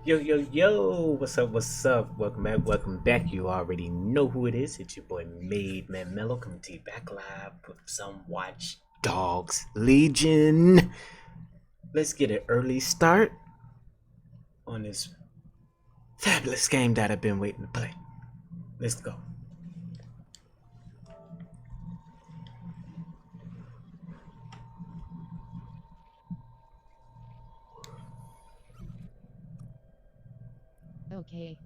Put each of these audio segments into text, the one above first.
Yo, yo, yo, what's up, what's up? Welcome back. You already know who it is. It's your boy MadeMenMelo coming to you back live with some Watch Dogs Legion. Let's get an early start on this fabulous game that I've been waiting to play. Let's go. Okay.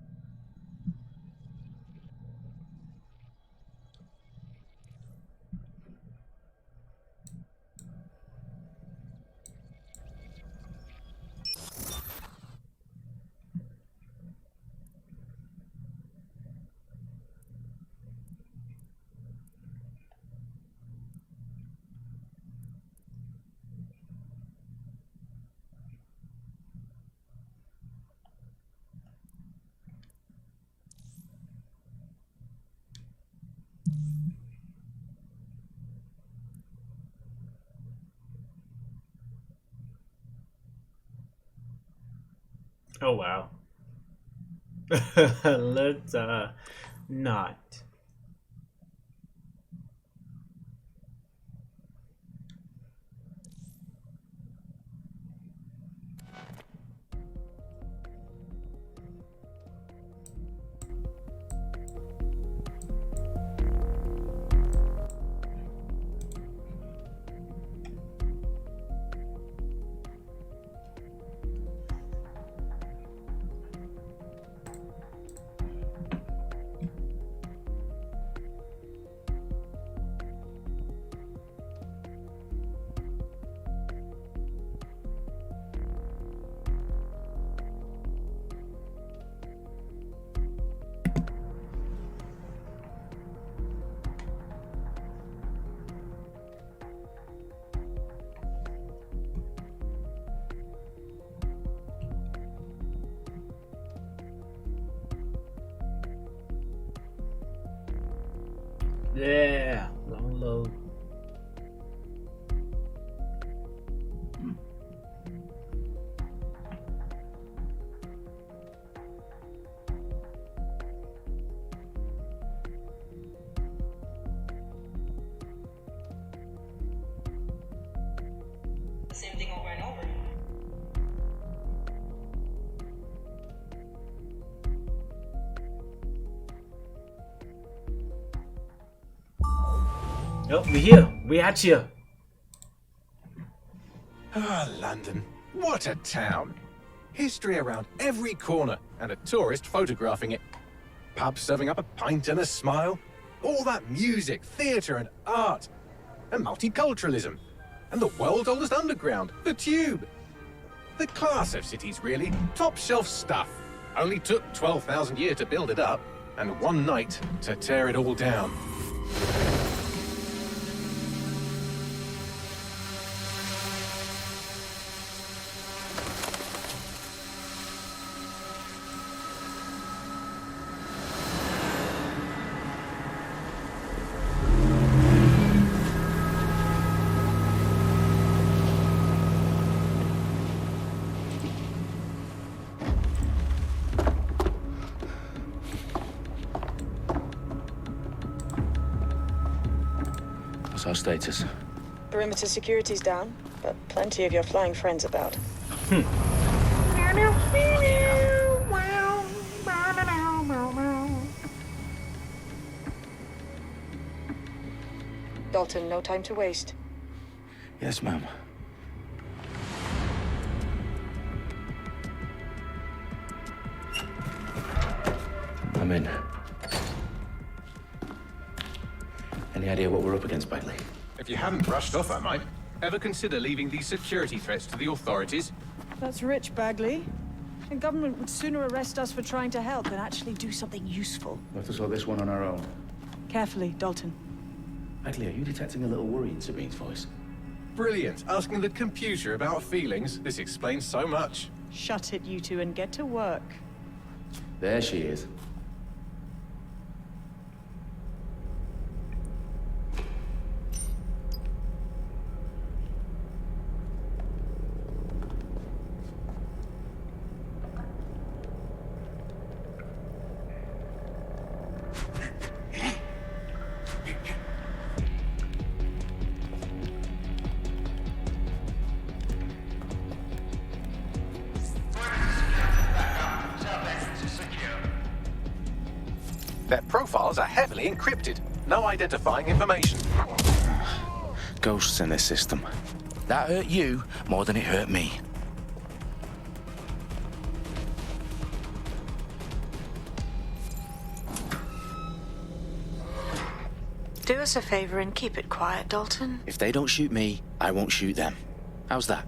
Oh, wow. Let's not. Yeah, long load. The same thing over and over. Oh, we here. We at you. Ah, London. What a town. History around every corner and a tourist photographing it. Pubs serving up a pint and a smile. All that music, theatre and art. And multiculturalism. And the world's oldest underground, the Tube. The class of cities, really. Top shelf stuff. Only took 12,000 years to build it up and one night to tear it all down. What's our status? Perimeter security's down, but plenty of your flying friends about. Dalton, no time to waste. Yes, ma'am. I'm in. Any idea what we're up against, Bagley? If you hadn't brushed off, I might. Ever consider leaving these security threats to the authorities? That's rich, Bagley. The government would sooner arrest us for trying to help than actually do something useful. We'll have to sort this one on our own. Carefully, Dalton. Bagley, are you detecting a little worry in Sabine's voice? Brilliant. Asking the computer about feelings. This explains so much. Shut it, you two, and get to work. There she is. Their profiles are heavily encrypted. No identifying information. Ghosts in this system. That hurt you more than it hurt me. Do us a favor and keep it quiet, Dalton. If they don't shoot me, I won't shoot them. How's that?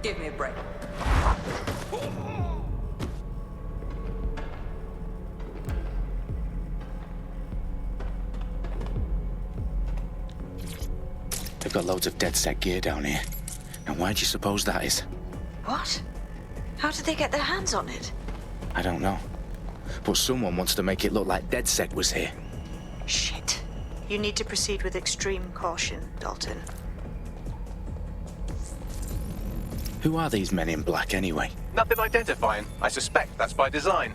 Give me a break. They've got loads of dead-set gear down here. Now why do you suppose that is? What? How did they get their hands on it? I don't know. But someone wants to make it look like DedSec was here. Shit. You need to proceed with extreme caution, Dalton. Who are these men in black anyway? Nothing identifying. I suspect that's by design.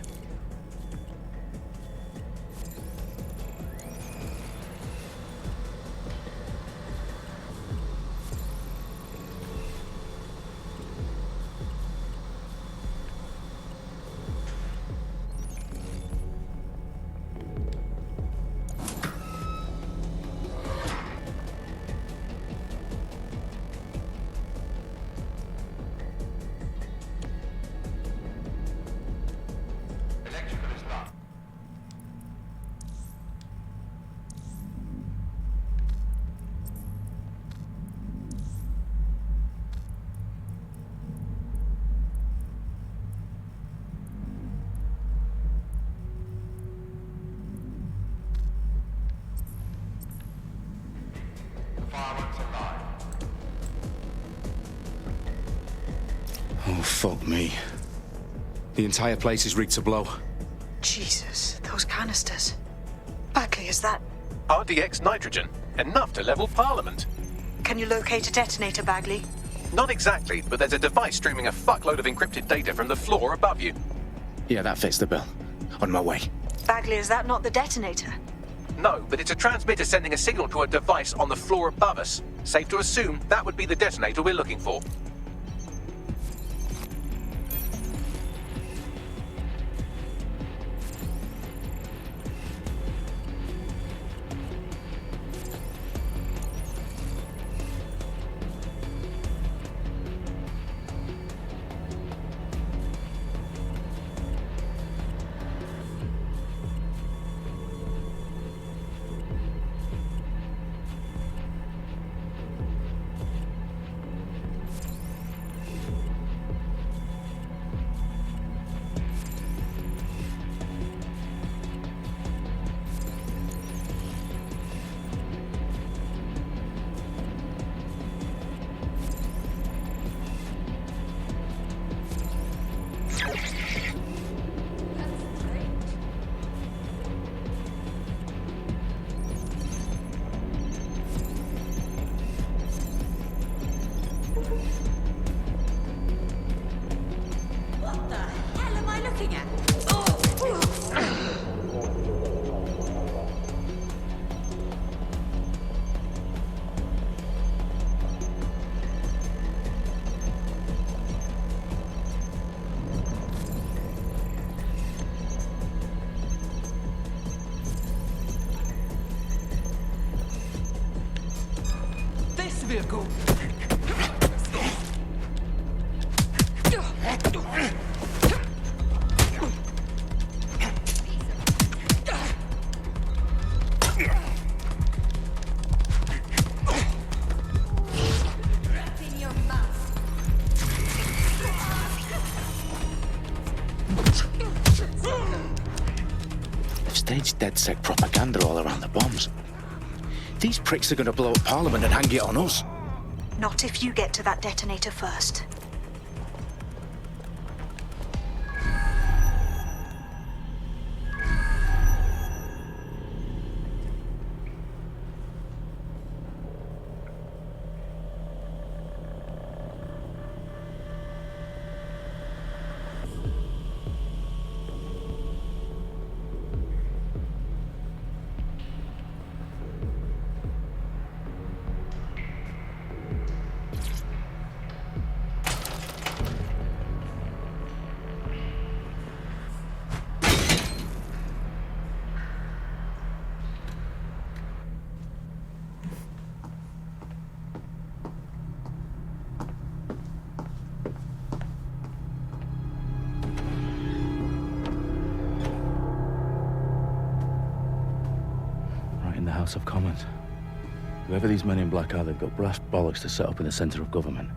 Oh, fuck me. The entire place is rigged to blow. Jesus, those canisters. Bagley, is that... RDX nitrogen. Enough to level Parliament. Can you locate a detonator, Bagley? Not exactly, but there's a device streaming a fuckload of encrypted data from the floor above you. Yeah, that fits the bill. On my way. Bagley, is that not the detonator? No, but it's a transmitter sending a signal to a device on the floor above us. Safe to assume that would be the detonator we're looking for. vehicle. They've staged DedSec propaganda all around the bombs. These pricks are going to blow up Parliament and hang it on us. Not if you get to that detonator first. In the House of Commons. Whoever these men in black are, they've got brass bollocks to set up in the centre of government.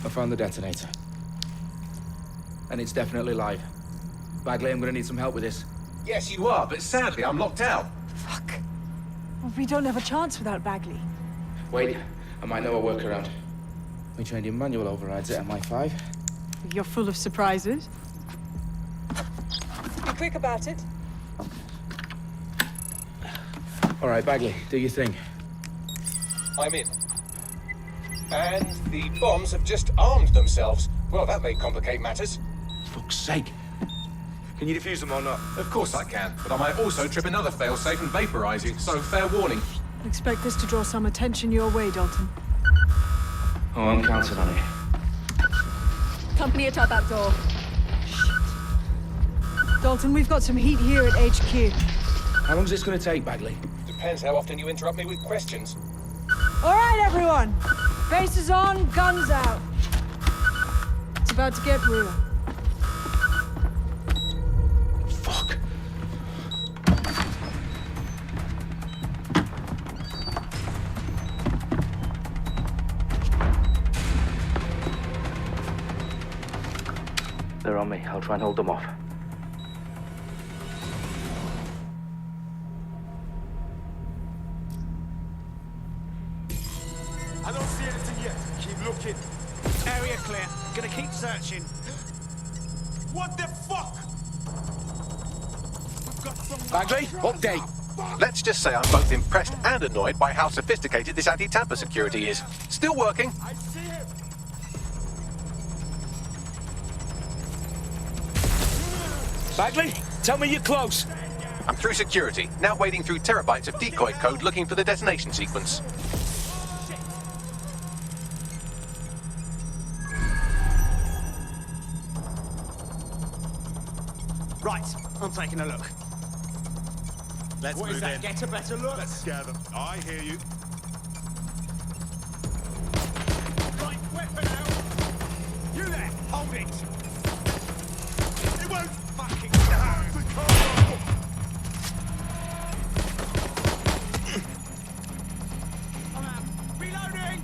I found the detonator. And it's definitely live. Bagley, I'm gonna need some help with this. Yes, you are, but sadly, I'm locked out. Fuck. Well, we don't have a chance without Bagley. Wait, I might know a workaround. We trained in manual overrides at MI5. You're full of surprises. Be quick about it. All right, Bagley, do your thing. I'm in. And the bombs have just armed themselves. Well, that may complicate matters. Fuck's sake. Can you defuse them or not? Of course I can, but I might also trip another failsafe and vaporize you, so fair warning. Expect this to draw some attention your way, Dalton. Oh, I'm counting on it. Company at our back door. Shit. Dalton, we've got some heat here at HQ. How long's this gonna take, Bagley? Depends how often you interrupt me with questions. All right, everyone. Faces on, guns out. It's about to get real. Fuck. They're on me. I'll try and hold them off. I don't see anything yet. Keep looking. Area clear. Gonna keep searching. What the fuck? We've got some... Bagley, update. Let's just say I'm both impressed and annoyed by how sophisticated this anti-tamper security is. Still working. I see him. Bagley, tell me you're close. I'm through security, now wading through terabytes of decoy code looking for the detonation sequence. Right, I'm taking a look. Let's What is move that? in. Get a better look. Let's scare them. I hear you. Right, weapon out. You there, hold it. It won't Fucking have to come off. I'm out. Reloading.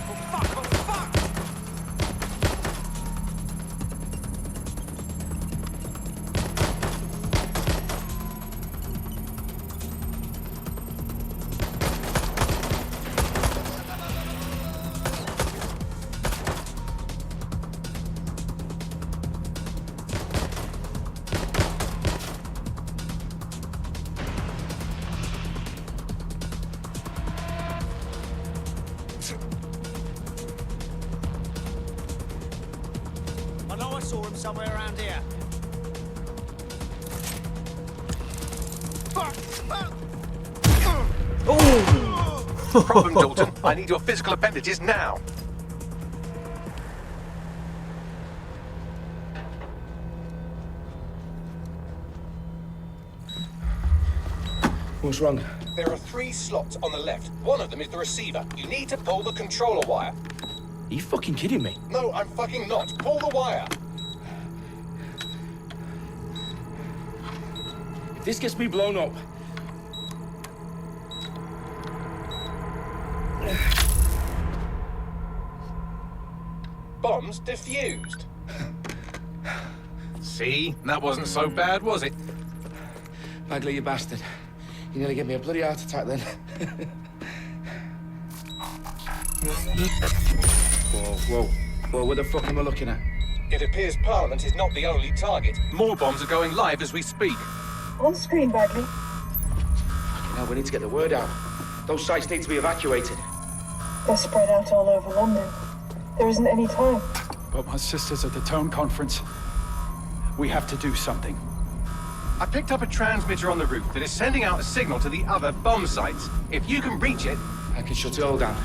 Oh fuck! Oh fuck! I know I saw him somewhere around here. Fuck! Problem, Dalton. I need your physical appendages now. What's wrong? There are 3 slots on the left. One of them is the receiver. You need to pull the controller wire. Are you fucking kidding me? No, I'm fucking not. Pull the wire. If this gets me blown up... Bombs defused. See? That wasn't so bad, was it? Bagley, you bastard. You nearly gave me a bloody heart attack then. Whoa. What the fuck am I looking at? It appears Parliament is not the only target. More bombs are going live as we speak. On screen, Bagley. Now we need to get the word out. Those sites need to be evacuated. They're spread out all over London. There isn't any time. But my sister's at the Tone Conference. We have to do something. I picked up a transmitter on the roof that is sending out a signal to the other bomb sites. If you can reach it... I can shut it all down.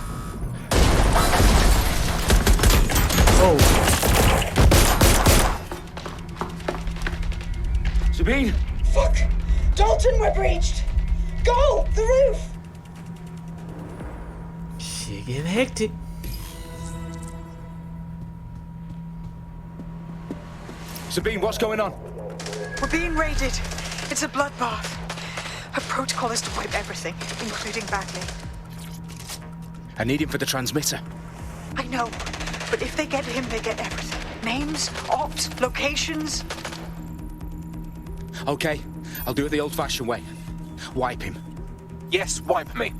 Oh, Sabine! Fuck! Dalton, we're breached! Go! The roof! shit getting hectic. Sabine, what's going on? We're being raided. It's a bloodbath. Her protocol is to wipe everything, including Bagley. I need him for the transmitter. I know, but if they get him, they get everything. Names, opt, locations. Okay, I'll do it the old-fashioned way. Wipe him. Yes, wipe me.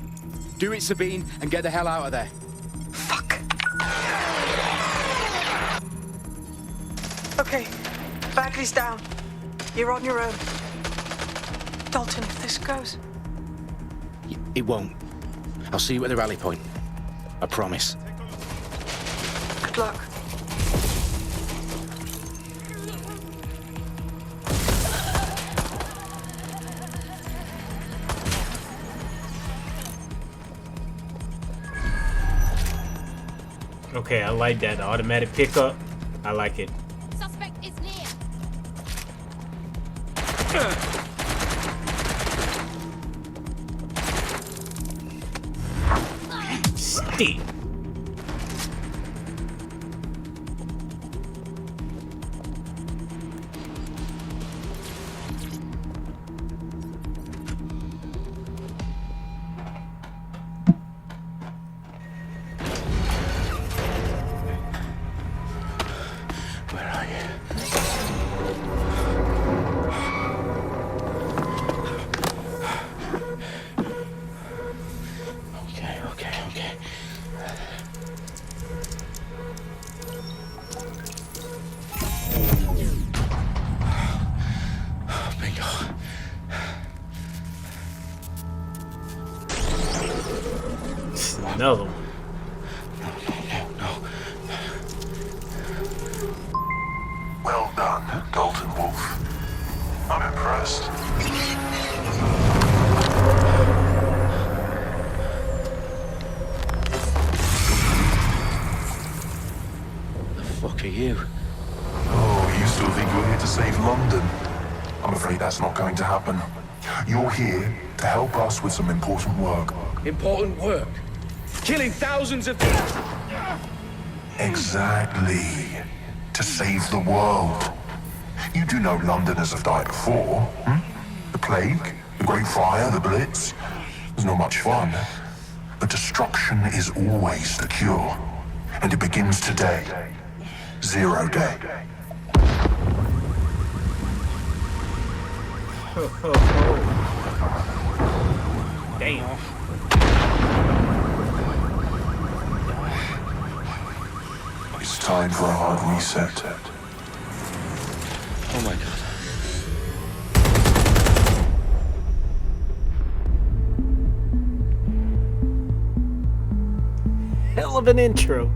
Do it, Sabine, and get the hell out of there. Fuck. Okay, Bagley's down. You're on your own. Dalton, if this goes... It won't. I'll see you at the rally point. I promise. Good luck. Okay, I like that. The automatic pickup. I like it. Suspect is near. Steve. Where are you? Okay. Bingo. Another one. No. Well done, Dalton Wolf. I'm impressed. The fuck are you? Oh, you still think you're here to save London? I'm afraid that's not going to happen. You're here to help us with some important work. Important work. Killing thousands of people. Exactly. To save the world. You do know Londoners have died before, The plague, the Great Fire, the Blitz. It's not much fun. But destruction is always the cure. And it begins today. 0 day. Ho, ho, ho. Damn. It's time for a hard reset. Oh my god. Hell of an intro.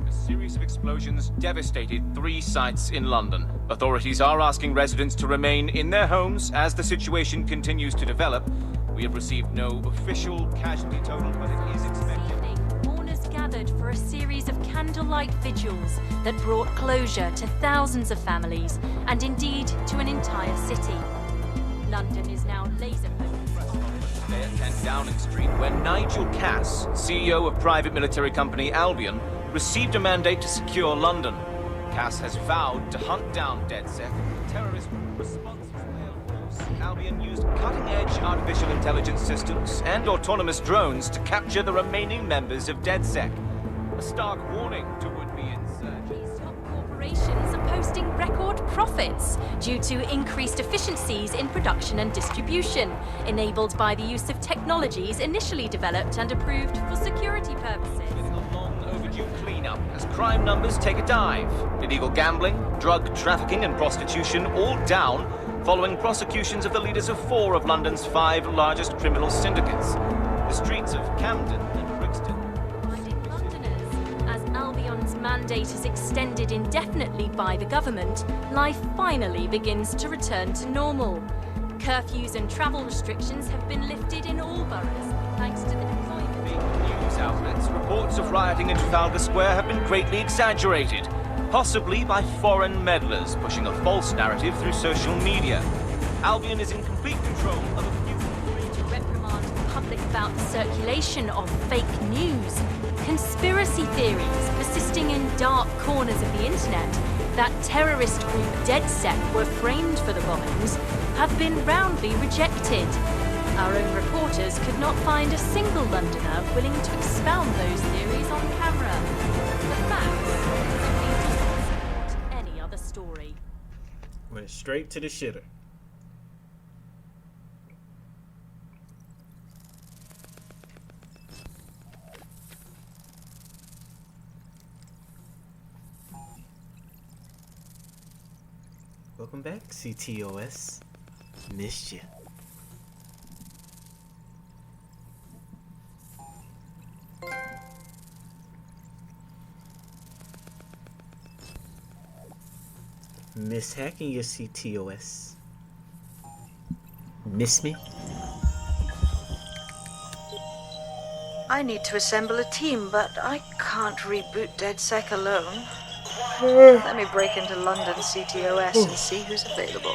A series of explosions devastated 3 sites in London. Authorities are asking residents to remain in their homes as the situation continues to develop. We have received no official casualty total, but it is expected. Mourners gathered for a series of candlelight vigils that brought closure to thousands of families and indeed to an entire city. London is now laser focused. Today at 10 Downing Street, where Nigel Cass, CEO of private military company Albion, received a mandate to secure London. Cass has vowed to hunt down DedSec, terrorist responsible air force. Albion used cutting-edge artificial intelligence systems and autonomous drones to capture the remaining members of DedSec. A stark warning to would-be insurgents. These top corporations are posting record profits due to increased efficiencies in production and distribution, enabled by the use of technologies initially developed and approved for security purposes. Overdue cleanup as crime numbers take a dive. Illegal gambling, drug trafficking and prostitution all down following prosecutions of the leaders of 4 of London's 5 largest criminal syndicates. The streets of Camden and Brixton. Reminding Londoners, as Albion's mandate is extended indefinitely by the government, life finally begins to return to normal. Curfews and travel restrictions have been lifted in all boroughs, thanks to the deployment. News outlets, reports of rioting in Trafalgar Square have been greatly exaggerated, possibly by foreign meddlers pushing a false narrative through social media. Albion is in complete control of a few... To reprimand the public about the circulation of fake news, conspiracy theories persisting in dark corners of the internet that terrorist group DedSec were framed for the bombings have been roundly rejected. Our own reporters could not find a single Londoner willing to expound those theories on camera. The facts simply do not support any other story. Went straight to the shitter. Welcome back, CTOS. Missed you. Miss hacking your CTOS. Miss me? I need to assemble a team, but I can't reboot DedSec alone. Let me break into London CTOS and see who's available.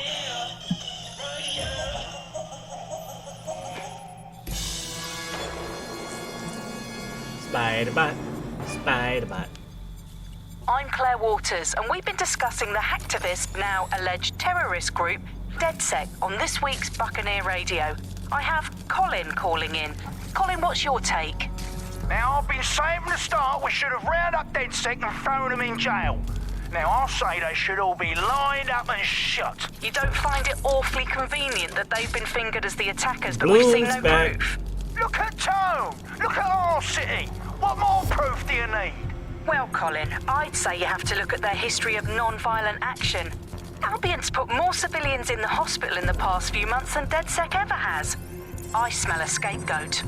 Spider-Bot. Spider-Bot. I'm Claire Waters, and we've been discussing the hacktivist, now alleged terrorist group, DedSec, on this week's Buccaneer Radio. I have Colin calling in. Colin, what's your take? Now, I've been saying from the start we should have rounded up DedSec and thrown them in jail. Now, I'll say they should all be lined up and shot. You don't find it awfully convenient that they've been fingered as the attackers, but we've seen no proof? Look at Tone! Look at our city! What more proof do you need? Well, Colin, I'd say you have to look at their history of non-violent action. Albion's put more civilians in the hospital in the past few months than DedSec ever has. I smell a scapegoat.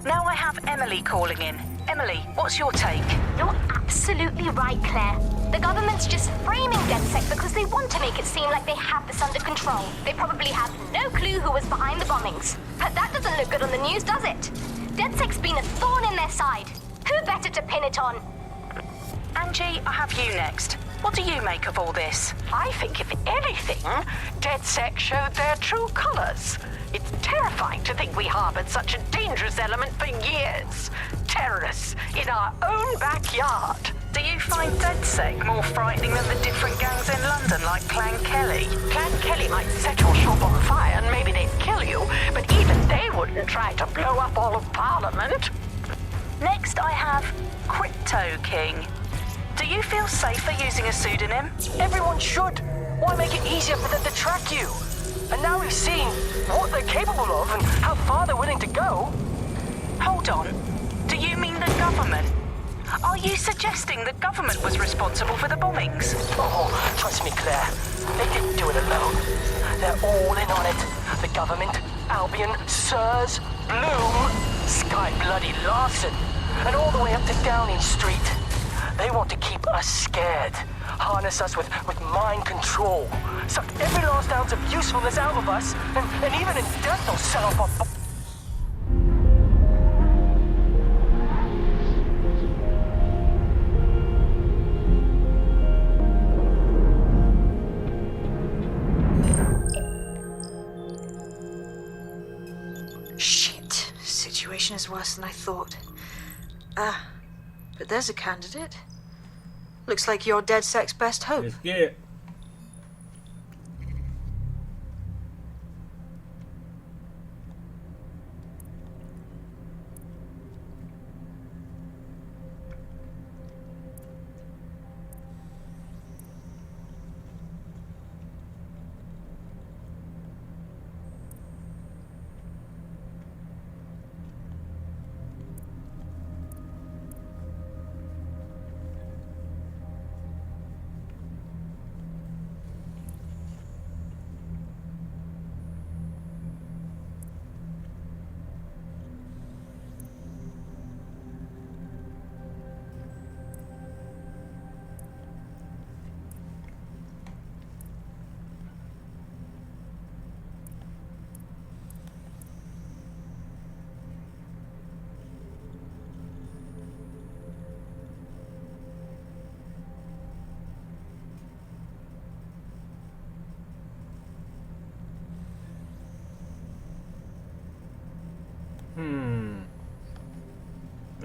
Now I have Emily calling in. Emily, what's your take? You're absolutely right, Claire. The government's just framing DedSec because they want to make it seem like they have this under control. They probably have no clue who was behind the bombings. But that doesn't look good on the news, does it? DedSec's been a thorn in their side. Who better to pin it on? Angie, I have you next. What do you make of all this? I think, if anything, DedSec showed their true colors. It's terrifying to think we harbored such a dangerous element for years. Terrorists in our own backyard. Do you find DedSec more frightening than the different gangs in London, like Clan Kelly? Clan Kelly might set your shop on fire and maybe they'd kill you, but even they wouldn't try to blow up all of Parliament. Next, I have Crypto King. Do you feel safer using a pseudonym? Everyone should. Why make it easier for them to track you? And now we've seen what they're capable of and how far they're willing to go. Hold on. Do you mean the government? Are you suggesting the government was responsible for the bombings? Oh, trust me, Claire. They didn't do it alone. They're all in on it. The government, Albion, Sirs, Bloom, Sky Bloody Larson, and all the way up to Downing Street. They want to keep us scared, harness us with mind control, suck every last ounce of usefulness out of us, and even in death they'll set off our... Shit. Situation is worse than I thought. But there's a candidate. Looks like you're DedSec's best hope. Let's get it.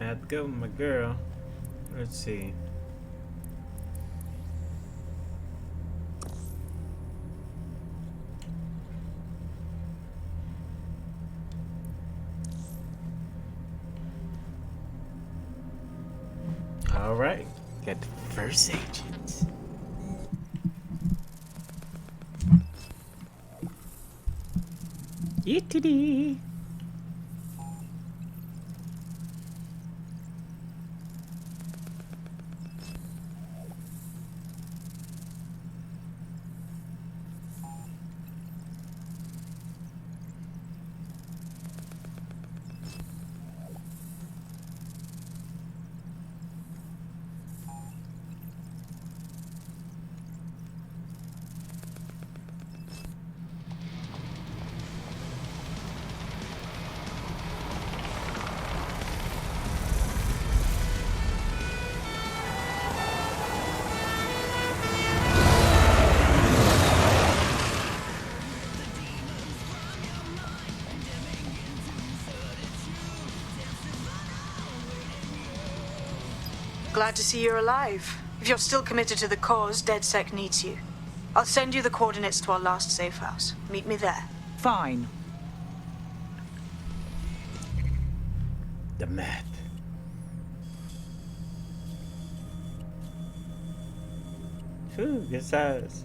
I have to go with my girl. Let's see. All right, got the first agent. Yittity. Glad to see you're alive. If you're still committed to the cause, DedSec needs you. I'll send you the coordinates to our last safe house. Meet me there. Fine. The math. Phew, good size.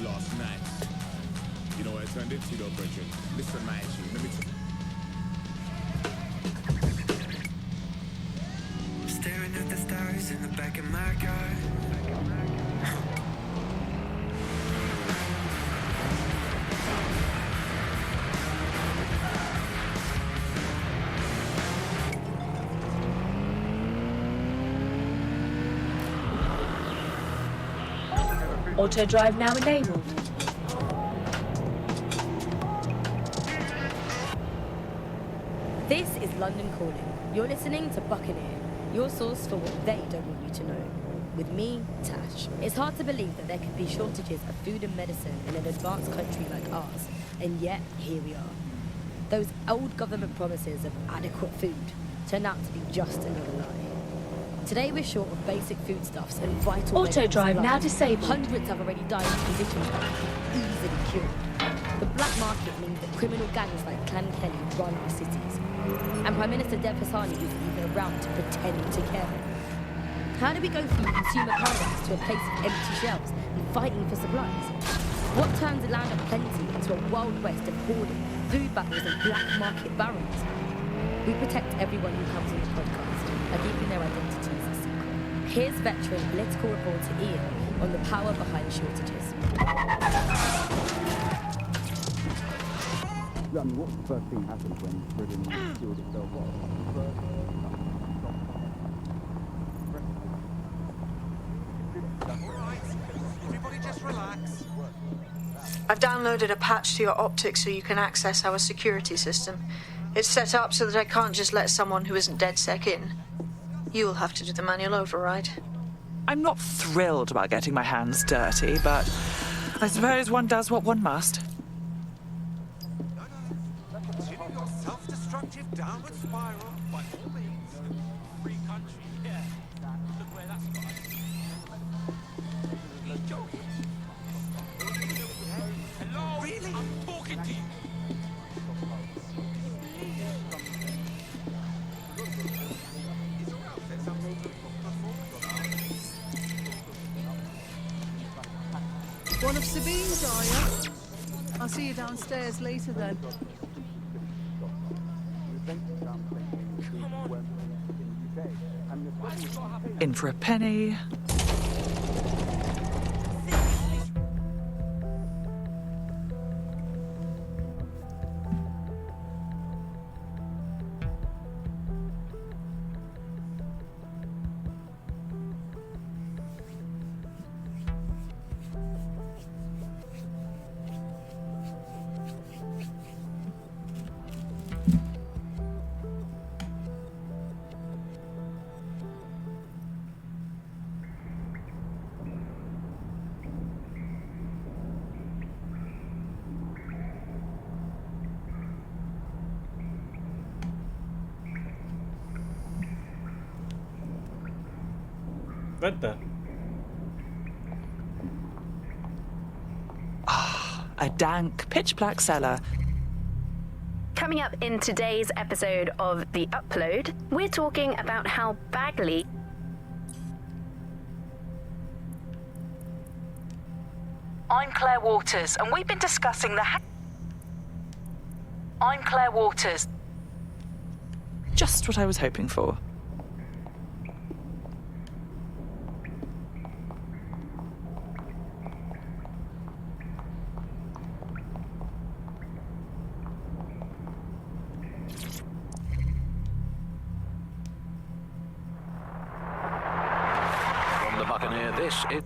Last night. You know what I turned it to, though, Bridget? Listen, my issue. Let me Staring at the stars in the back of my car. Auto drive now enabled. This is London Calling. You're listening to Buccaneer, your source for what they don't want you to know. With me, Tash. It's hard to believe that there could be shortages of food and medicine in an advanced country like ours, and yet here we are. Those old government promises of adequate food turned out to be just another lie. Today we're short of basic foodstuffs and vital Auto drive supplies. now disabled. Hundreds have already died in conditions that could be easily cured. The black market means that criminal gangs like Clan Kelly run our cities. And Prime Minister Dev Hassani isn't even around to pretend to care. How do we go from consumer paradise to a place of empty shelves and fighting for supplies? What turns a land of plenty into a wild west of hoarding, food battles and black market barons? We protect everyone who comes on the podcast by keeping their identities a secret. Here's veteran political reporter Ian on the power behind shortages. What's the first thing that happens when Britain sealed itself off? Everybody just relax. I've downloaded a patch to your optics so you can access our security system. It's set up so that I can't just let someone who isn't DedSec in. You'll have to do the manual override. I'm not thrilled about getting my hands dirty, but I suppose one does what one must. Continue your self-destructive downward spiral by all means. Free country, yeah. Look where that's gone. Are you joking? Hello? Really? I'm talking to you. One of Sabine's, are you? I'll see you downstairs later then. In for a penny. What the? A dank, pitch-black cellar. Coming up in today's episode of The Upload, we're talking about how Bagley... I'm Claire Waters, and we've been discussing the... I'm Claire Waters. Just what I was hoping for. From the Buccaneer, this is...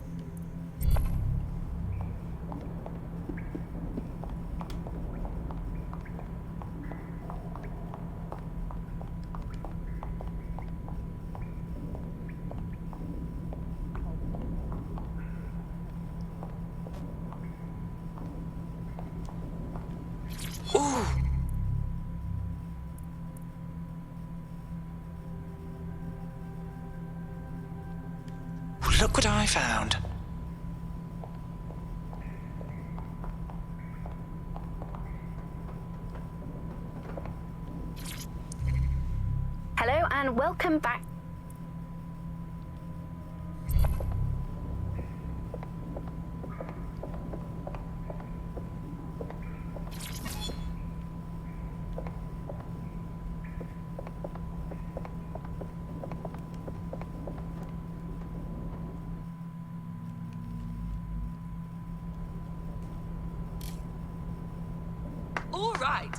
Ooh! Look what I found. Hello and welcome back. All right.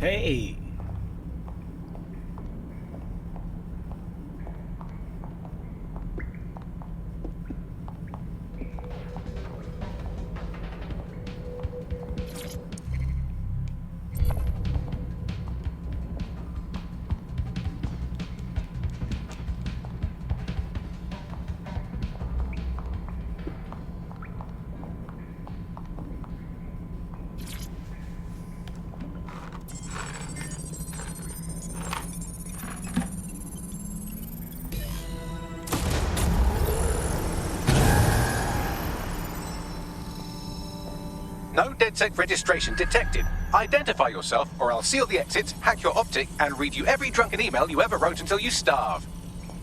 Hey. No DedSec registration detected. Identify yourself, or I'll seal the exits, hack your optic, and read you every drunken email you ever wrote until you starve.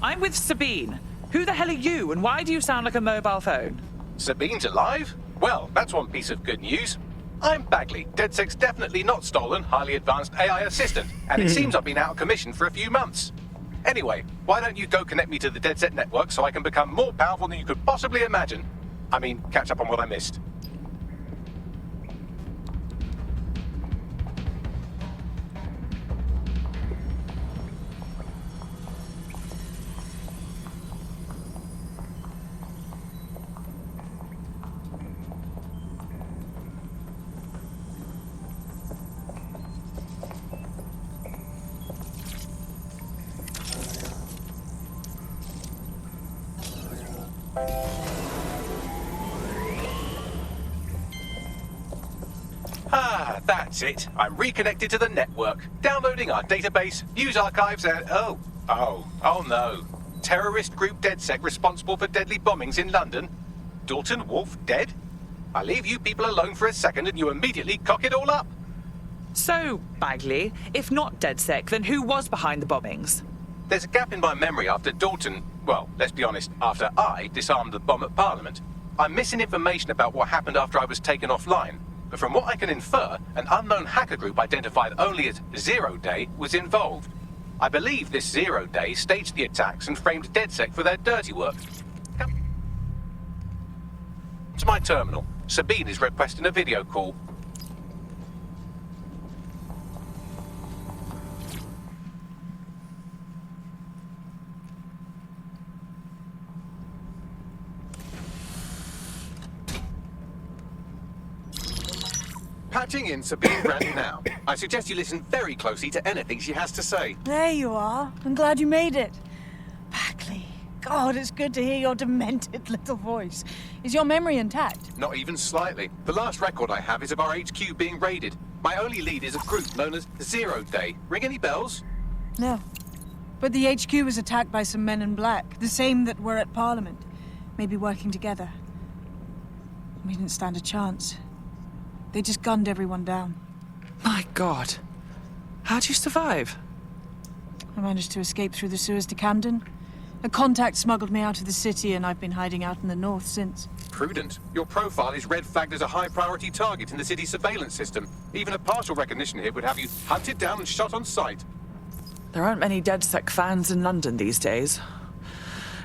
I'm with Sabine. Who the hell are you, and why do you sound like a mobile phone? Sabine's alive? Well, that's one piece of good news. I'm Bagley, DedSec's definitely not stolen, highly advanced AI assistant, and it seems I've been out of commission for a few months. Anyway, why don't you go connect me to the DedSec network so I can become more powerful than you could possibly imagine? I mean, catch up on what I missed. Ah, that's it. I'm reconnected to the network, downloading our database, news archives, and oh no. Terrorist group DedSec responsible for deadly bombings in London. Dalton Wolf dead? I leave you people alone for a second and you immediately cock it all up. So, Bagley, if not DedSec, then who was behind the bombings? There's a gap in my memory after Dalton, well, let's be honest, after I disarmed the bomb at Parliament. I'm missing information about what happened after I was taken offline. But from what I can infer, an unknown hacker group identified only as Zero Day was involved. I believe this Zero Day staged the attacks and framed DedSec for their dirty work. Come to my terminal. Sabine is requesting a video call. Patching in Sabine Brandt now. I suggest you listen very closely to anything she has to say. There you are. I'm glad you made it. Bagley. God, it's good to hear your demented little voice. Is your memory intact? Not even slightly. The last record I have is of our HQ being raided. My only lead is a group known as Zero Day. Ring any bells? No. But the HQ was attacked by some men in black, the same that were at Parliament. Maybe working together. We didn't stand a chance. They just gunned everyone down. My God. How'd you survive? I managed to escape through the sewers to Camden. A contact smuggled me out of the city, and I've been hiding out in the north since. Prudent. Your profile is red flagged as a high-priority target in the city's surveillance system. Even a partial recognition here would have you hunted down and shot on sight. There aren't many DedSec fans in London these days.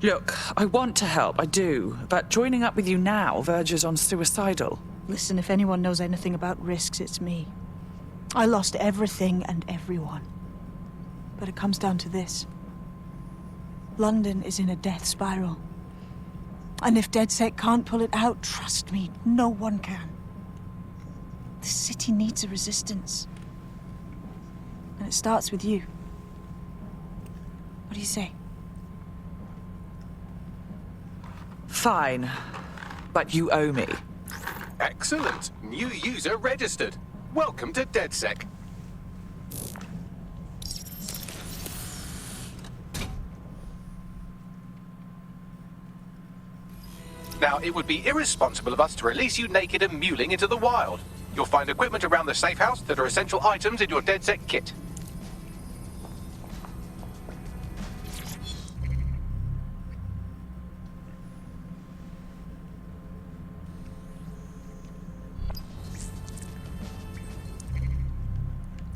Look, I want to help, I do, but joining up with you now verges on suicidal. Listen, if anyone knows anything about risks, it's me. I lost everything and everyone. But it comes down to this. London is in a death spiral. And if DedSec can't pull it out, trust me, no one can. The city needs a resistance. And it starts with you. What do you say? Fine. But you owe me. Excellent. New user registered. Welcome to DedSec. Now, it would be irresponsible of us to release you naked and mewling into the wild. You'll find equipment around the safe house that are essential items in your DedSec kit.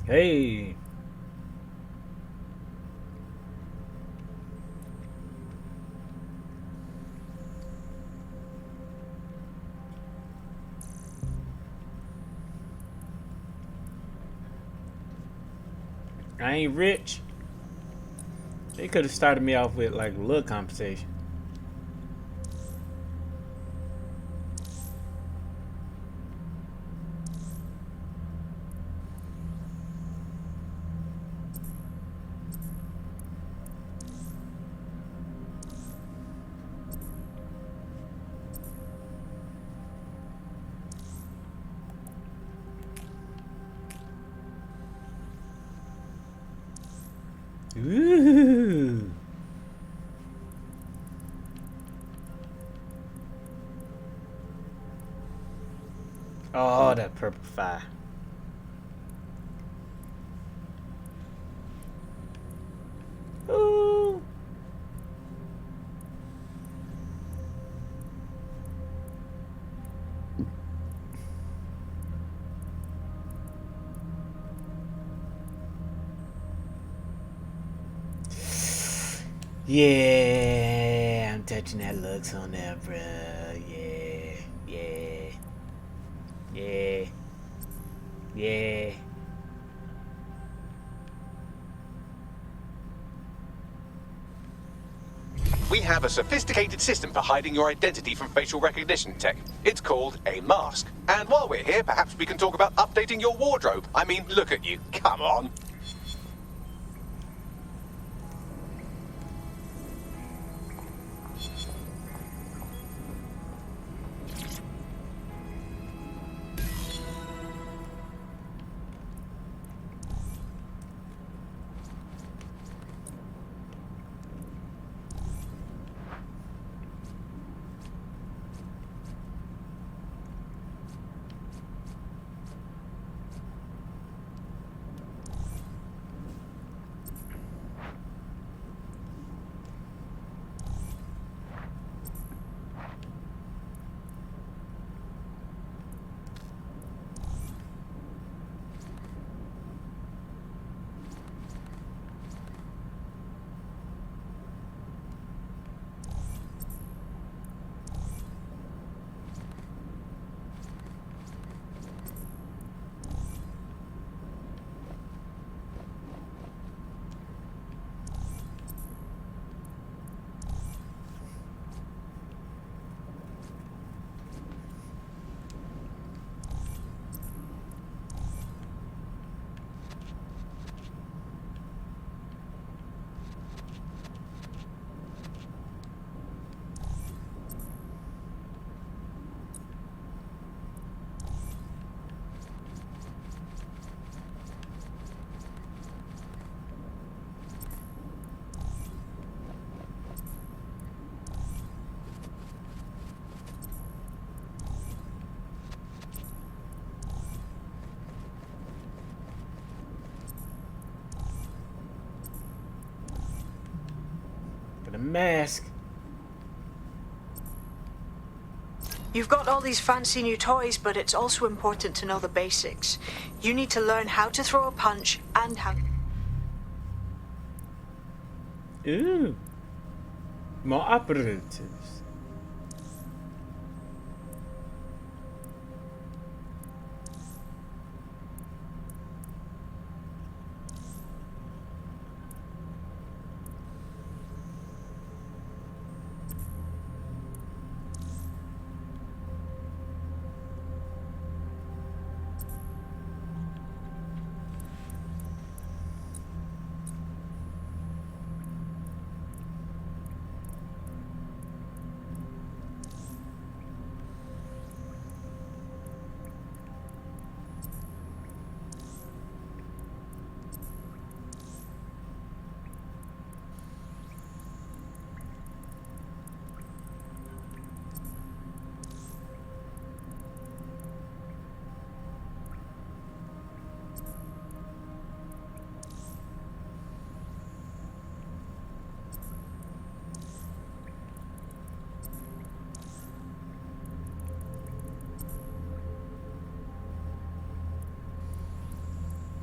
Hey. I ain't rich. They could have started me off with like a little compensation. Ooh. Oh, that purple fire. Ooh. Yeah, I'm touching that looks on there, bruh. Yeah. We have a sophisticated system for hiding your identity from facial recognition tech. It's called a mask. And while we're here, perhaps we can talk about updating your wardrobe. I mean, look at you. Come on. For the mask. You've got all these fancy new toys, but it's also important to know the basics. You need to learn how to throw a punch and how... Ooh. More operatives.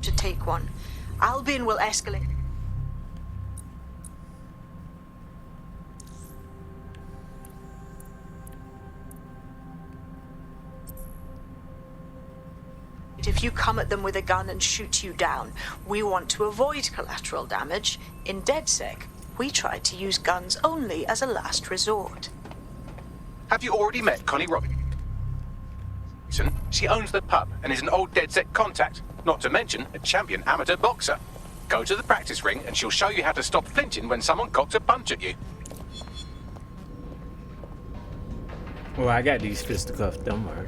to take one. Albion will escalate. If if you come at them with a gun and shoot you down. We want to avoid collateral damage. In DedSec, we try to use guns only as a last resort. Have you already met Connie Robinson? She owns the pub and is an old DedSec contact, not to mention a champion amateur boxer. Go to the practice ring and she'll show you how to stop flinching when someone cocks a punch at you. Well, I got these fisticuffs, don't worry.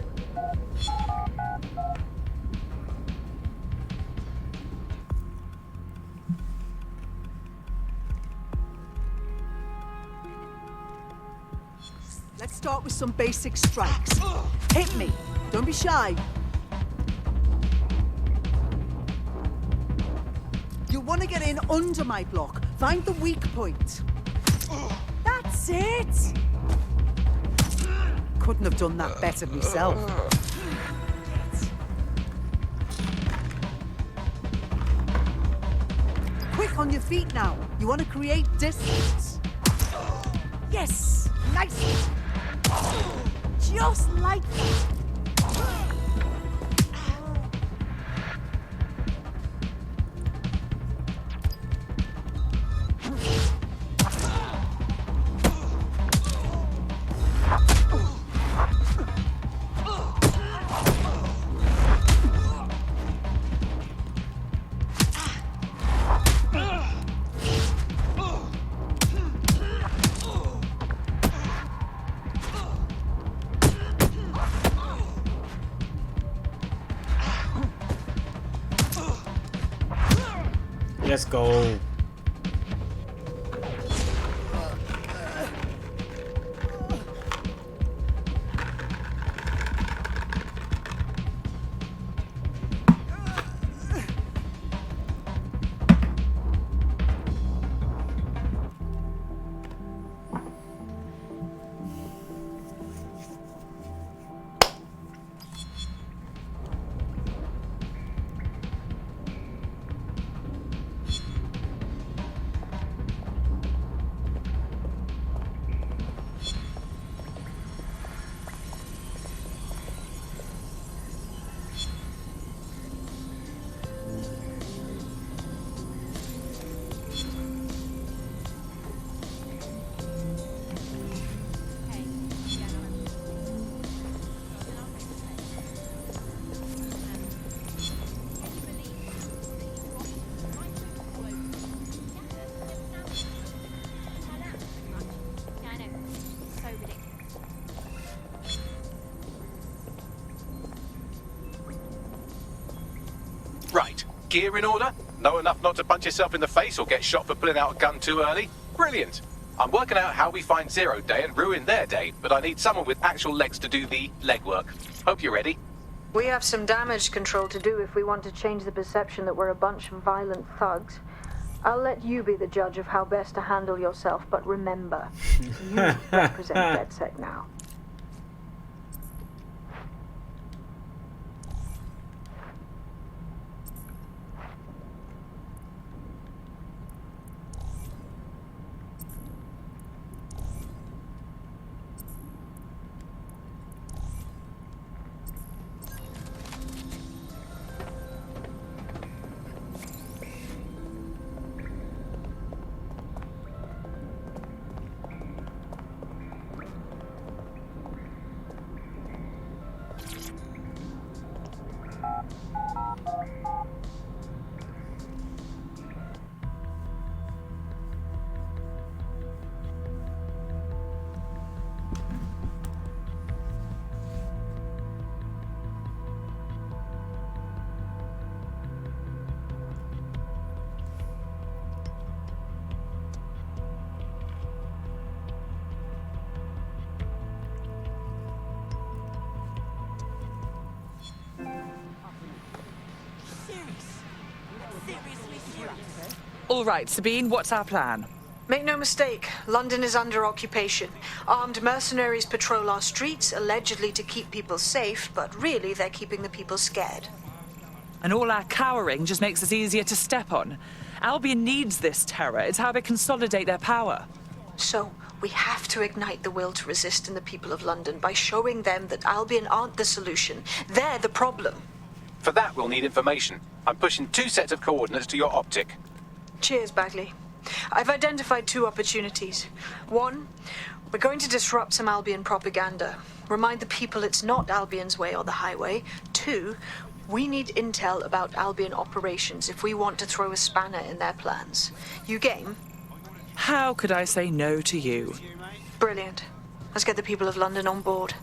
Let's start with some basic strikes. Hit me. Don't be shy. You want to get in under my block. Find the weak point. That's it. Couldn't have done that better myself. Quick on your feet now. You want to create distance. Yes. Nice. Just like that. Let's go. Right. Gear in order? Know enough not to punch yourself in the face or get shot for pulling out a gun too early? Brilliant. I'm working out how we find Zero Day and ruin their day, but I need someone with actual legs to do the legwork. Hope you're ready. We have some damage control to do if we want to change the perception that we're a bunch of violent thugs. I'll let you be the judge of how best to handle yourself, but remember, you represent DedSec now. All right, Sabine, what's our plan? Make no mistake, London is under occupation. Armed mercenaries patrol our streets, allegedly to keep people safe, but really they're keeping the people scared. And all our cowering just makes us easier to step on. Albion needs this terror. It's how they consolidate their power. So, we have to ignite the will to resist in the people of London by showing them that Albion aren't the solution. They're the problem. For that, we'll need information. I'm pushing 2 sets of coordinates to your optic. Cheers, Bagley. I've identified 2 opportunities. 1, we're going to disrupt some Albion propaganda. Remind the people it's not Albion's way or the highway. 2, we need intel about Albion operations if we want to throw a spanner in their plans. You game? How could I say no to you? Brilliant. Let's get the people of London on board.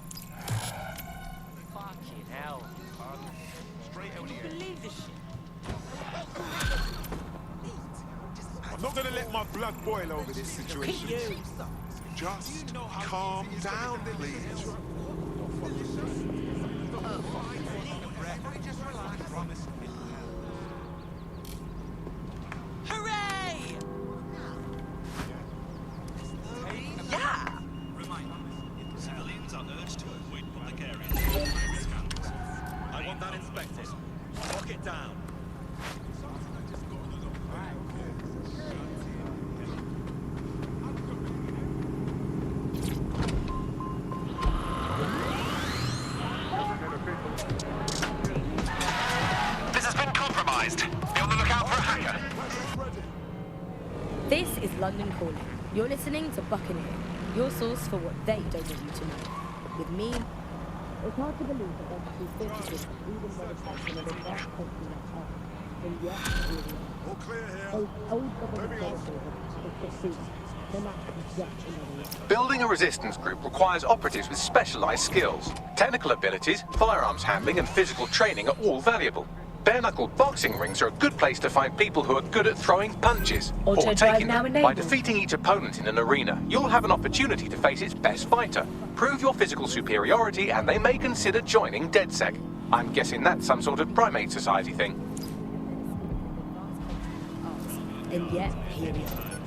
Fucking hell. Can you believe this shit? I'm not gonna let my blood boil over this situation. Just calm down, please. Hooray! Yeah! Civilians are urged to avoid public areas. I want that inspected. Lock it down. This has been compromised. Be on the lookout for a hacker. This is London Calling. You're listening to Buccaneer, your source for what they don't want you to know. With me, it's hard to believe that there's actually 50 cities, even more exciting than a vast country like ours. And yet, here we are. Old government policies of pursuit. They're not just another way. Building a resistance group requires operatives with specialized skills. Technical abilities, firearms handling, and physical training are all valuable. Bare-knuckle boxing rings are a good place to find people who are good at throwing punches or taking them. By defeating each opponent in an arena, you'll have an opportunity to face its best fighter. Prove your physical superiority and they may consider joining DedSec. I'm guessing that's some sort of primate society thing. And yet, here we are.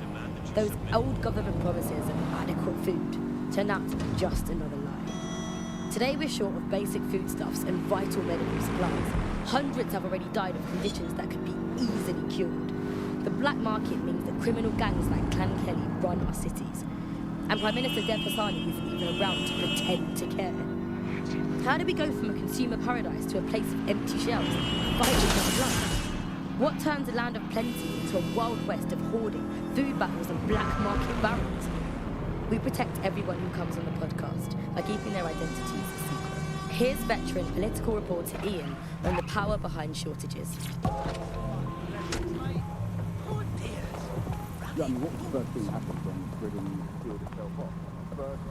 Those old government promises of adequate food turned out to be just another lie. Today we're short of basic foodstuffs and vital medical supplies. Hundreds have already died of conditions that could be easily cured. The black market means that criminal gangs like Clan Kelly run our cities. And Prime Minister Dev Hassani isn't even around to pretend to care. How do we go from a consumer paradise to a place of empty shelves, fighting for blood? What turns a land of plenty into a wild west of hoarding, food battles and black market barons? We protect everyone who comes on the podcast by keeping their identities a secret. Here's veteran political reporter Ian on the power behind shortages. Yeah, I mean, what was the first thing that happened when Britain sealed itself off? First,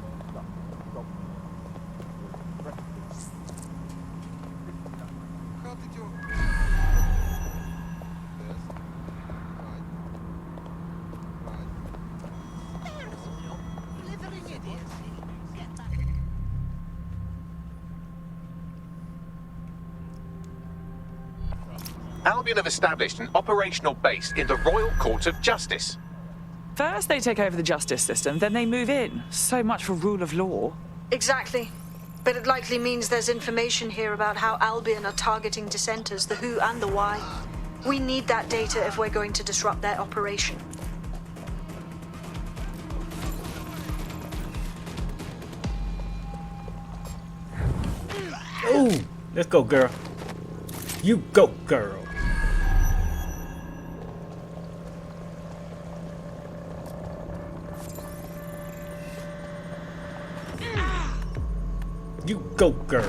Albion have established an operational base in the Royal Court of Justice. First they take over the justice system, then they move in. So much for rule of law. Exactly. But it likely means there's information here about how Albion are targeting dissenters, the who and the why. We need that data if we're going to disrupt their operation. Ooh, let's go, girl. You go, girl. You go, girl.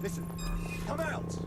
Listen, come out!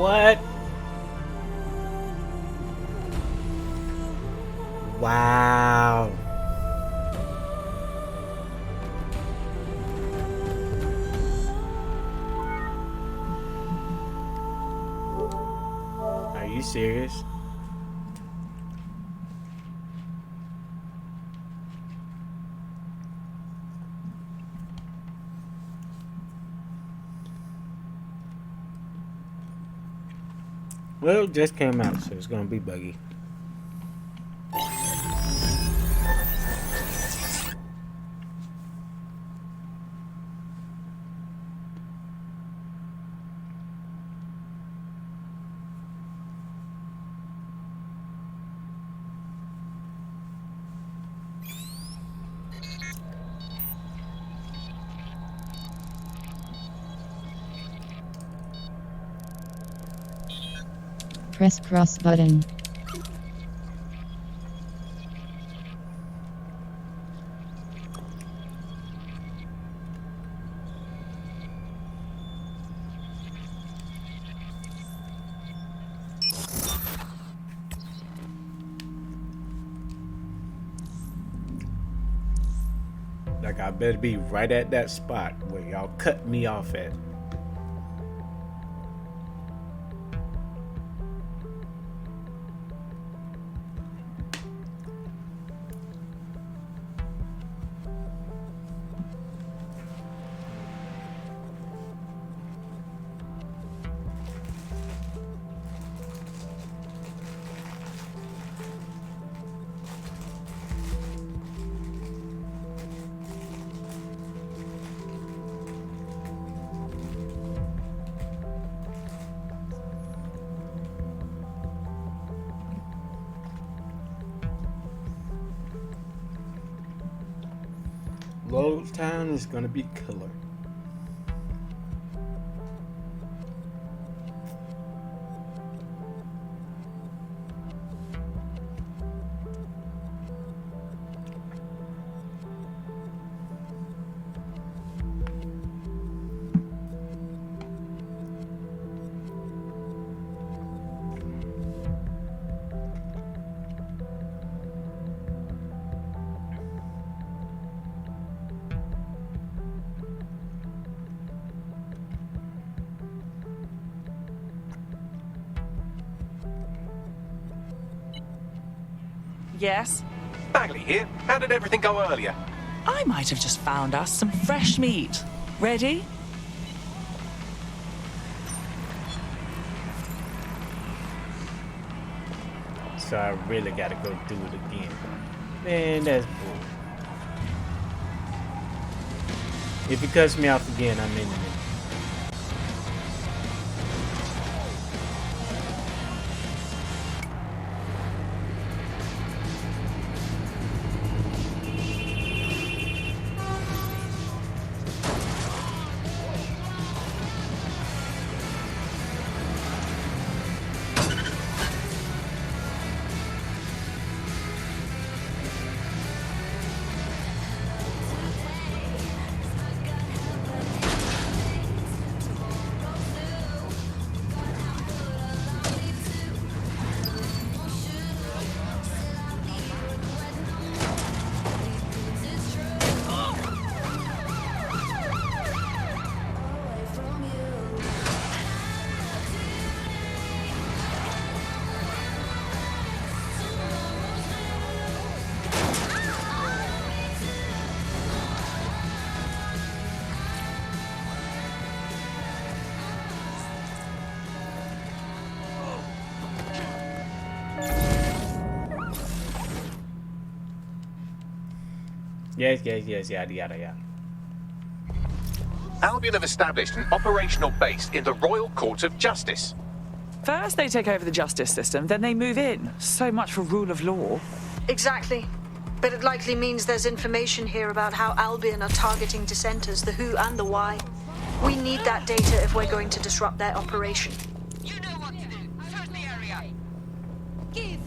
What? Wow. Are you serious? Well, it just came out, so it's gonna be buggy. Press cross button. Like, I better be right at that spot where y'all cut me off at. Load time is gonna be killer. Yes? Bagley here. How did everything go earlier? I might have just found us some fresh meat. Ready? So I really gotta go do it again. Man, that's bull. If he cuts me off again, I'm in it. Yes, yada, yada, yada. Albion have established an operational base in the Royal Court of Justice. First they take over the justice system, then they move in. So much for rule of law. Exactly. But it likely means there's information here about how Albion are targeting dissenters, the who and the why. We need that data if we're going to disrupt their operation. You know what to do. Search the area. Give.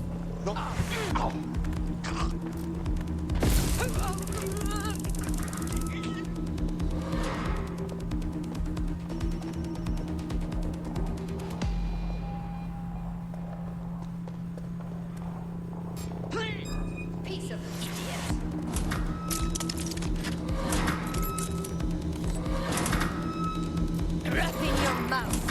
Piece of idiot. Wrap in your mouth.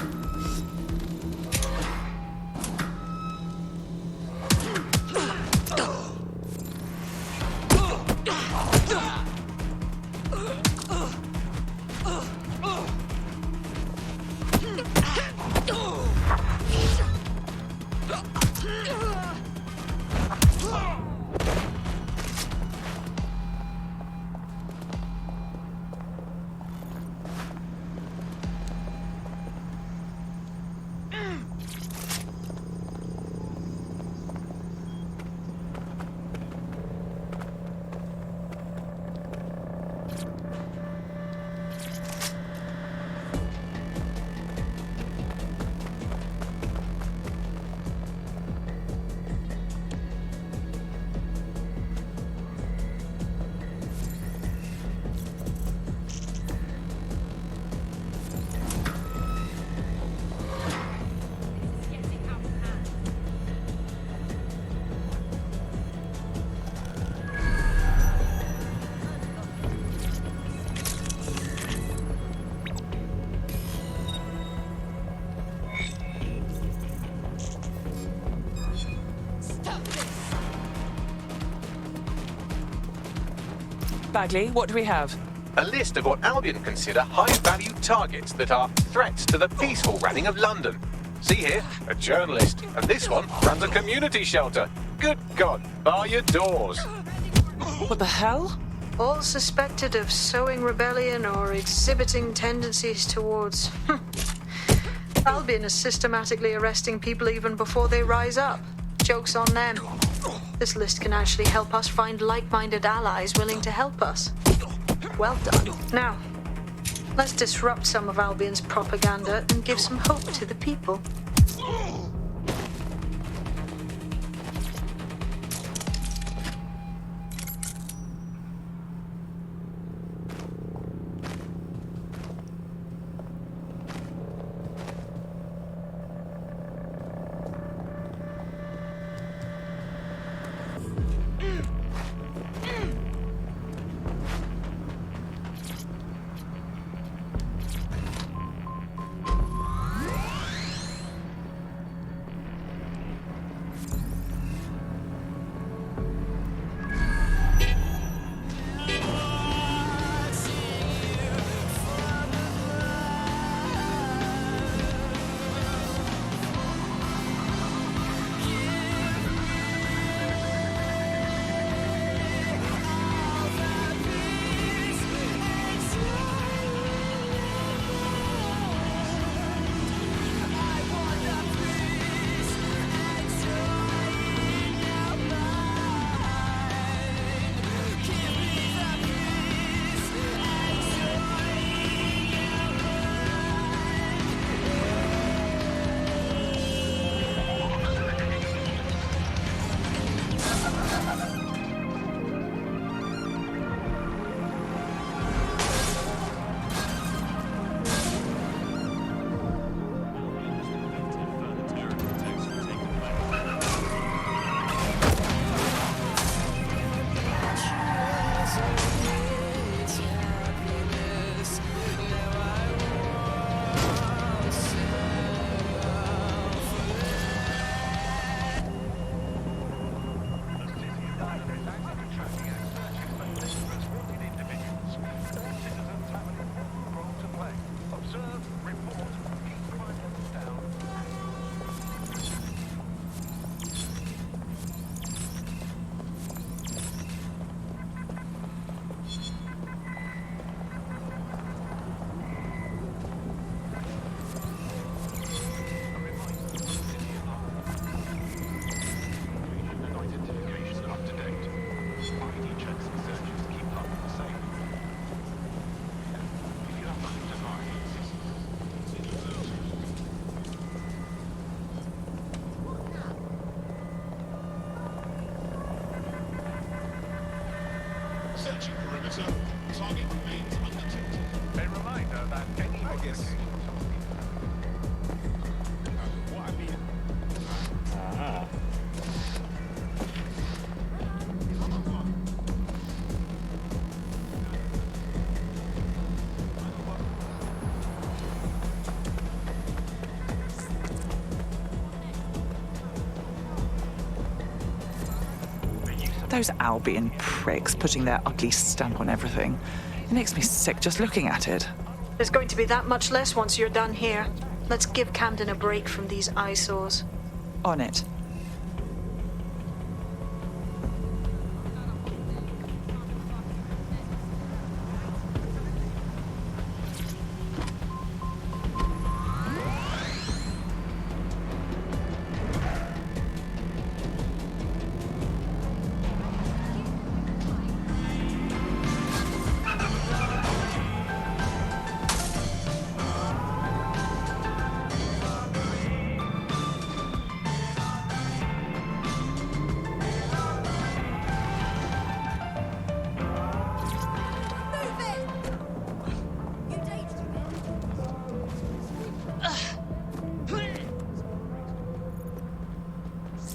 Bagley, what do we have? A list of what Albion consider high-value targets that are threats to the peaceful running of London. See here, a journalist, and this one runs a community shelter. Good God, bar your doors. What the hell? All suspected of sowing rebellion or exhibiting tendencies towards... Albion is systematically arresting people even before they rise up. Joke's on them. This list can actually help us find like-minded allies willing to help us. Well done. Now, let's disrupt some of Albion's propaganda and give some hope to the people. Searching perimeter. Target remains undetected. A reminder that any location... What I mean... Ah. Those Albion pricks putting their ugly stamp on everything. It makes me sick just looking at it. There's going to be that much less once you're done here. Let's give Camden a break from these eyesores. On it.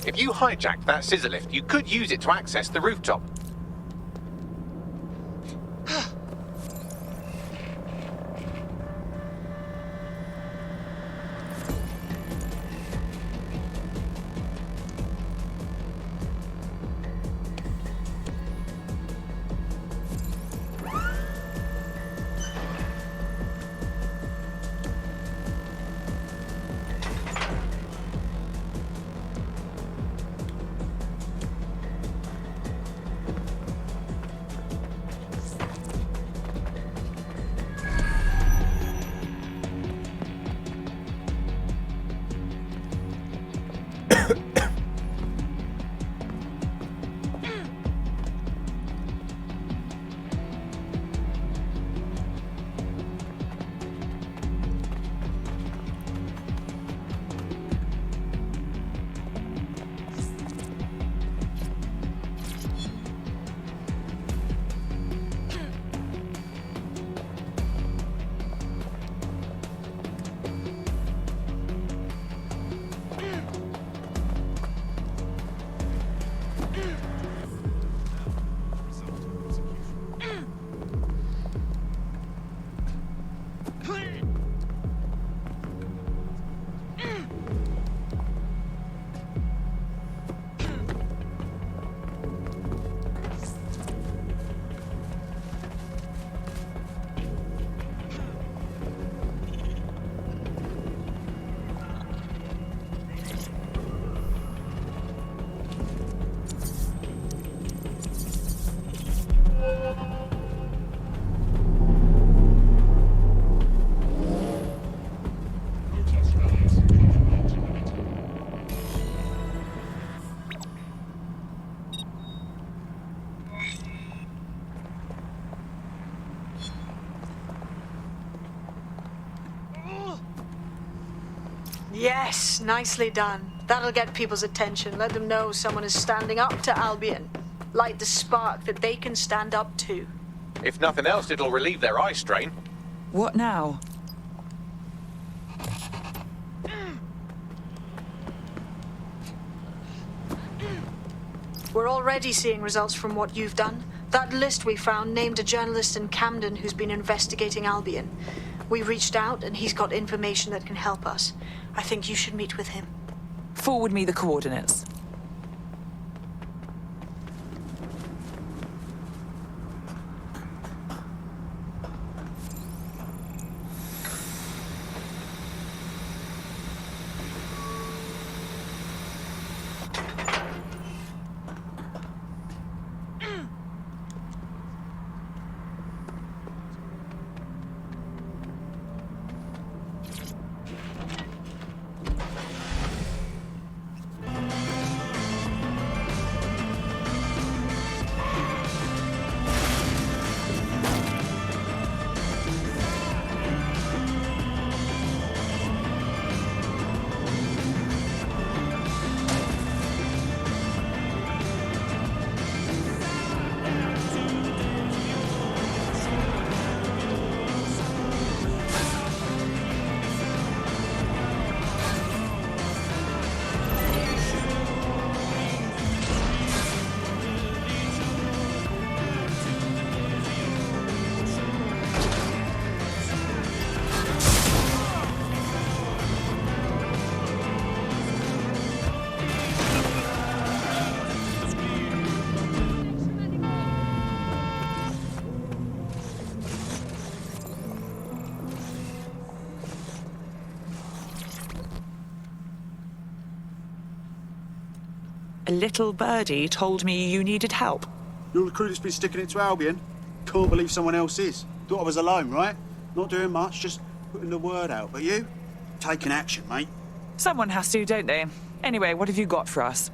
If you hijacked that scissor lift, you could use it to access the rooftop. Yes, nicely done. That'll get people's attention. Let them know someone is standing up to Albion. Light the spark that they can stand up to. If nothing else, it'll relieve their eye strain. What now? We're already seeing results from what you've done. That list we found named a journalist in Camden who's been investigating Albion. We reached out and he's got information that can help us. I think you should meet with him. Forward me the coordinates. A little birdie told me you needed help. You're the crew that's been sticking it to Albion? Can't believe someone else is. Thought I was alone, right? Not doing much, just putting the word out. But you? Taking action, mate. Someone has to, don't they? Anyway, what have you got for us?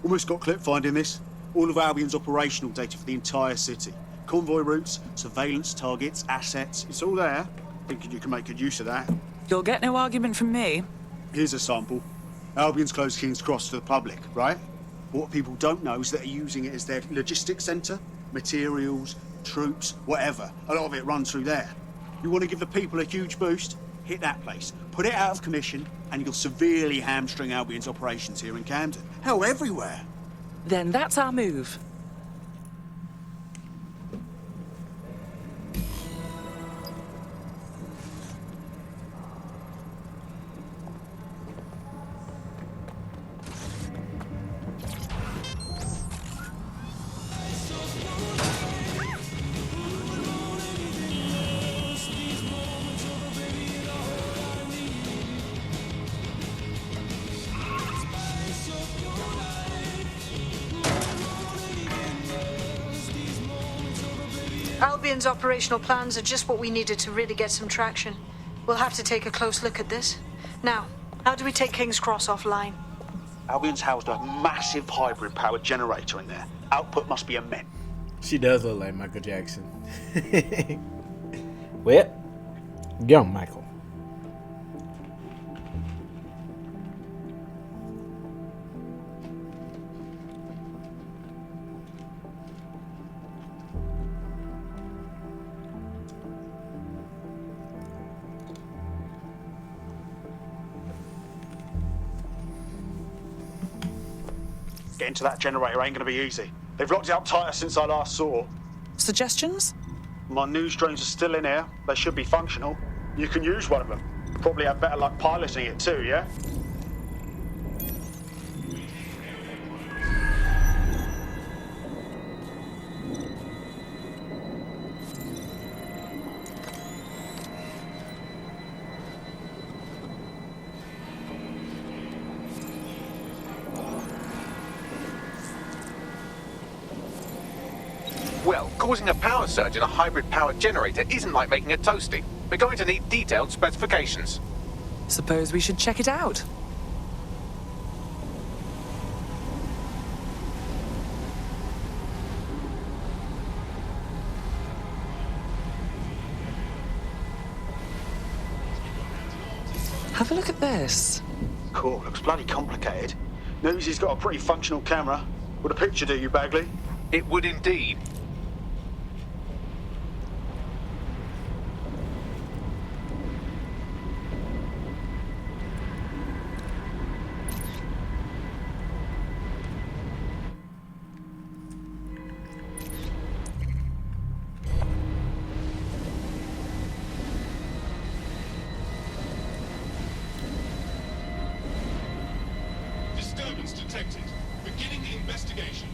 Almost got clip finding this. All of Albion's operational data for the entire city. Convoy routes, surveillance targets, assets. It's all there. Thinking you can make good use of that. You'll get no argument from me. Here's a sample. Albion's closed King's Cross to the public, right? What people don't know is that they're using it as their logistics centre. Materials, troops, whatever. A lot of it runs through there. You want to give the people a huge boost? Hit that place. Put it out of commission, and you'll severely hamstring Albion's operations here in Camden. Hell, everywhere. Then that's our move. Albion's operational plans are just what we needed to really get some traction. We'll have to take a close look at this. Now, how do we take King's Cross offline? Albion's housed a massive hybrid-powered generator in there. Output must be immense. She does look like Michael Jackson. Well, go, Michael. Getting to that generator ain't gonna be easy. They've locked it up tighter since I last saw. Suggestions? My news drones are still in here. They should be functional. You can use one of them. Probably have better luck piloting it too, yeah? Well, causing a power surge in a hybrid-powered generator isn't like making a toasty. We're going to need detailed specifications. Suppose we should check it out. Have a look at this. Cool, looks bloody complicated. News he's got a pretty functional camera. Would a picture do you, Bagley? It would indeed. Disturbance detected. Beginning investigation.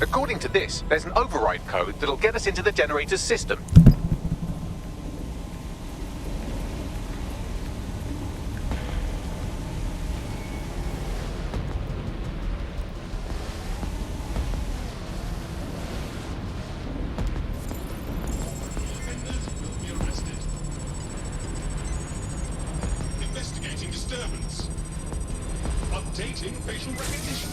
According to this, there's an override code that'll get us into the generator's system. Investigating disturbance. Updating facial recognition.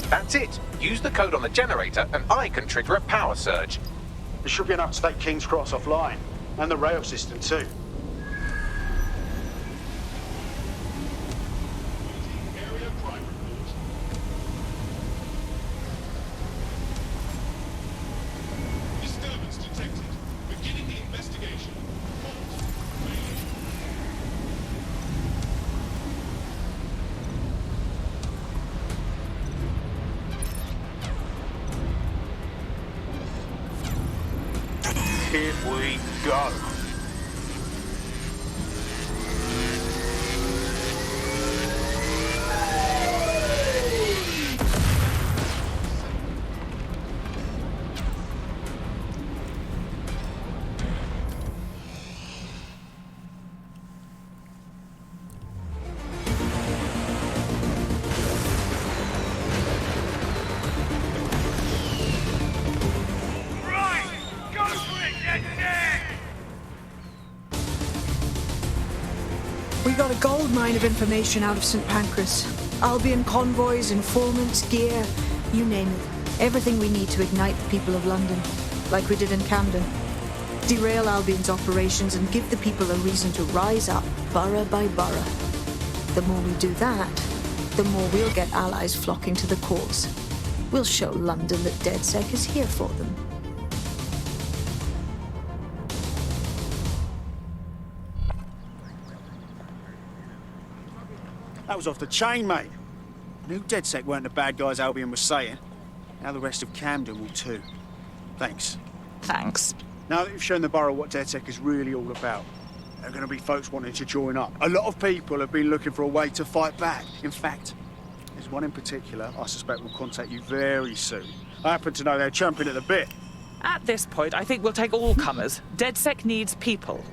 That's it. Use the code on the generator and I can trigger a power surge. There should be enough to take King's Cross offline. And the rail system too. Area crime report. Disturbance detected. Beginning the investigation. Here we go. We got a gold mine of information out of St. Pancras. Albion convoys, informants, gear, you name it. Everything we need to ignite the people of London, like we did in Camden. Derail Albion's operations and give the people a reason to rise up, borough by borough. The more we do that, the more we'll get allies flocking to the cause. We'll show London that DedSec is here for them. That was off the chain, mate. Knew DedSec weren't the bad guys Albion was saying. Now the rest of Camden will too. Thanks. Thanks. Now that you've shown the borough what DedSec is really all about, there are going to be folks wanting to join up. A lot of people have been looking for a way to fight back. In fact, there's one in particular I suspect will contact you very soon. I happen to know they're champing at the bit. At this point, I think we'll take all comers. DedSec needs people.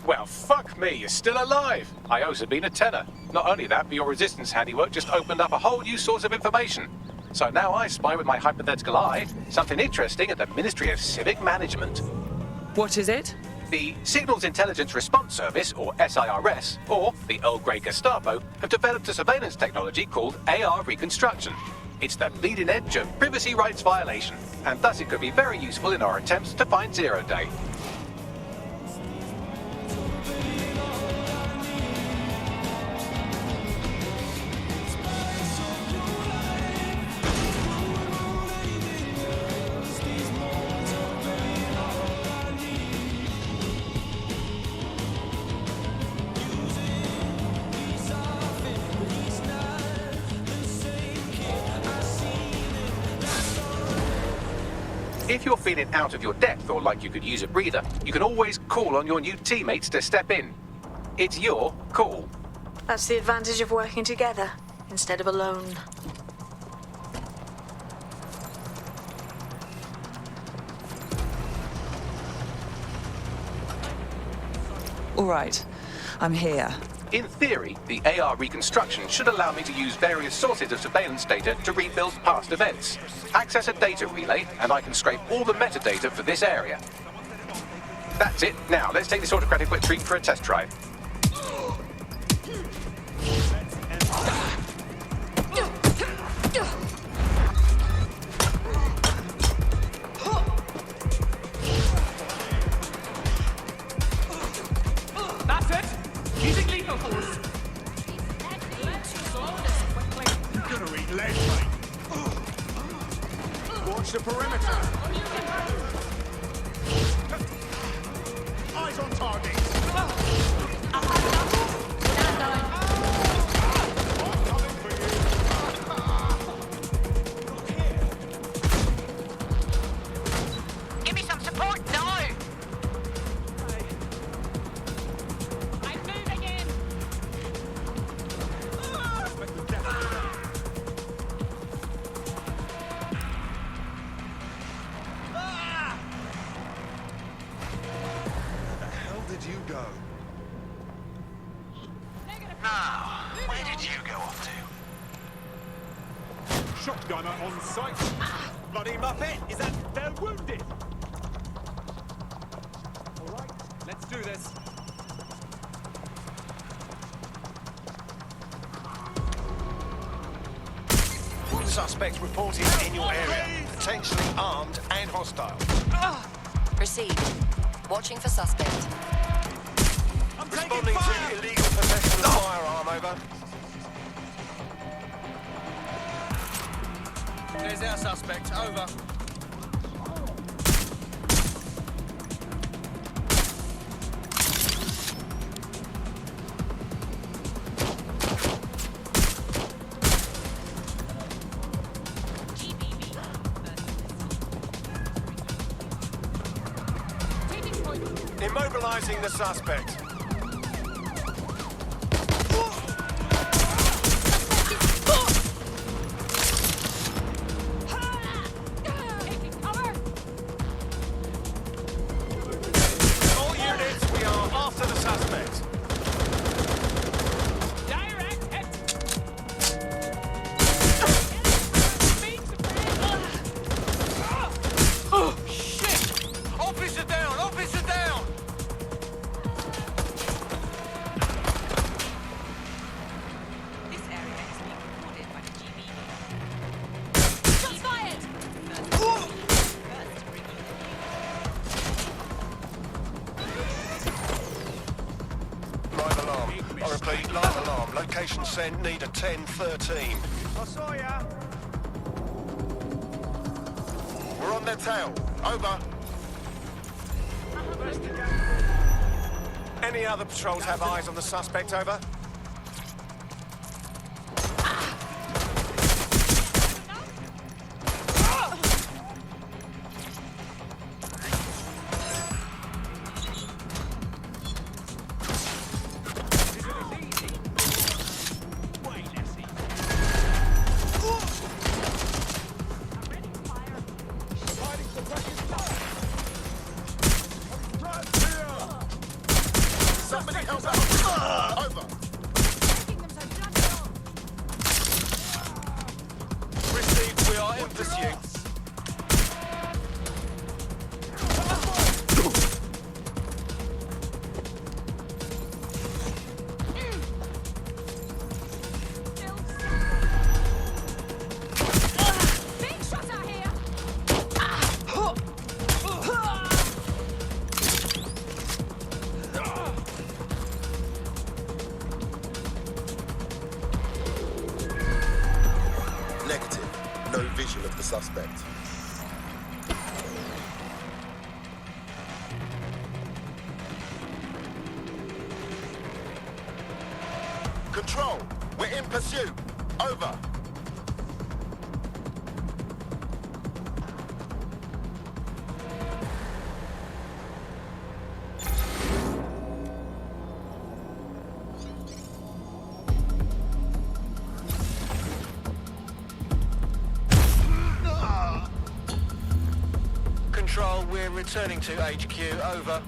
Well, fuck me, you're still alive. I always have been a tenor. Not only that, but your resistance handiwork just opened up a whole new source of information. So now I spy with my hypothetical eye something interesting at the Ministry of Civic Management. What is it? The Signals Intelligence Response Service, or SIRS, or the Earl Grey Gestapo, have developed a surveillance technology called AR reconstruction. It's the leading edge of privacy rights violation, and thus it could be very useful in our attempts to find Zero Day. If you're feeling out of your depth or like you could use a breather, you can always call on your new teammates to step in. It's your call. That's the advantage of working together instead of alone. All right, I'm here. In theory, the AR reconstruction should allow me to use various sources of surveillance data to rebuild past events. Access a data relay, and I can scrape all the metadata for this area. That's it. Now, let's take this autocratic wet treat for a test drive. That's it! Using lethal force! You're gonna eat lead, mate. Watch the perimeter. Eyes on target. Give me some support now! Where the hell did you go? Now, where did you go off to? Shotgunner on site. Bloody Muppet! Is that they're wounded? Alright, let's do this. Suspect reported in your area. Potentially armed and hostile. Proceed. Watching for suspect. Responding to illegal possession of firearm, over. There's our suspect. Over. Immobilizing the suspect. All units, we are after the suspect. Direct hit! Oh, shit! Officer! location sent. Need a 10-13. I saw ya. We're on their tail. Over. Any other patrols have eyes on the suspect? Over. Somebody help out! Over! Received, we are in pursuit. Negative. No vision of the suspect. Control, we're in pursuit. Over. Control, we're returning to HQ. Over.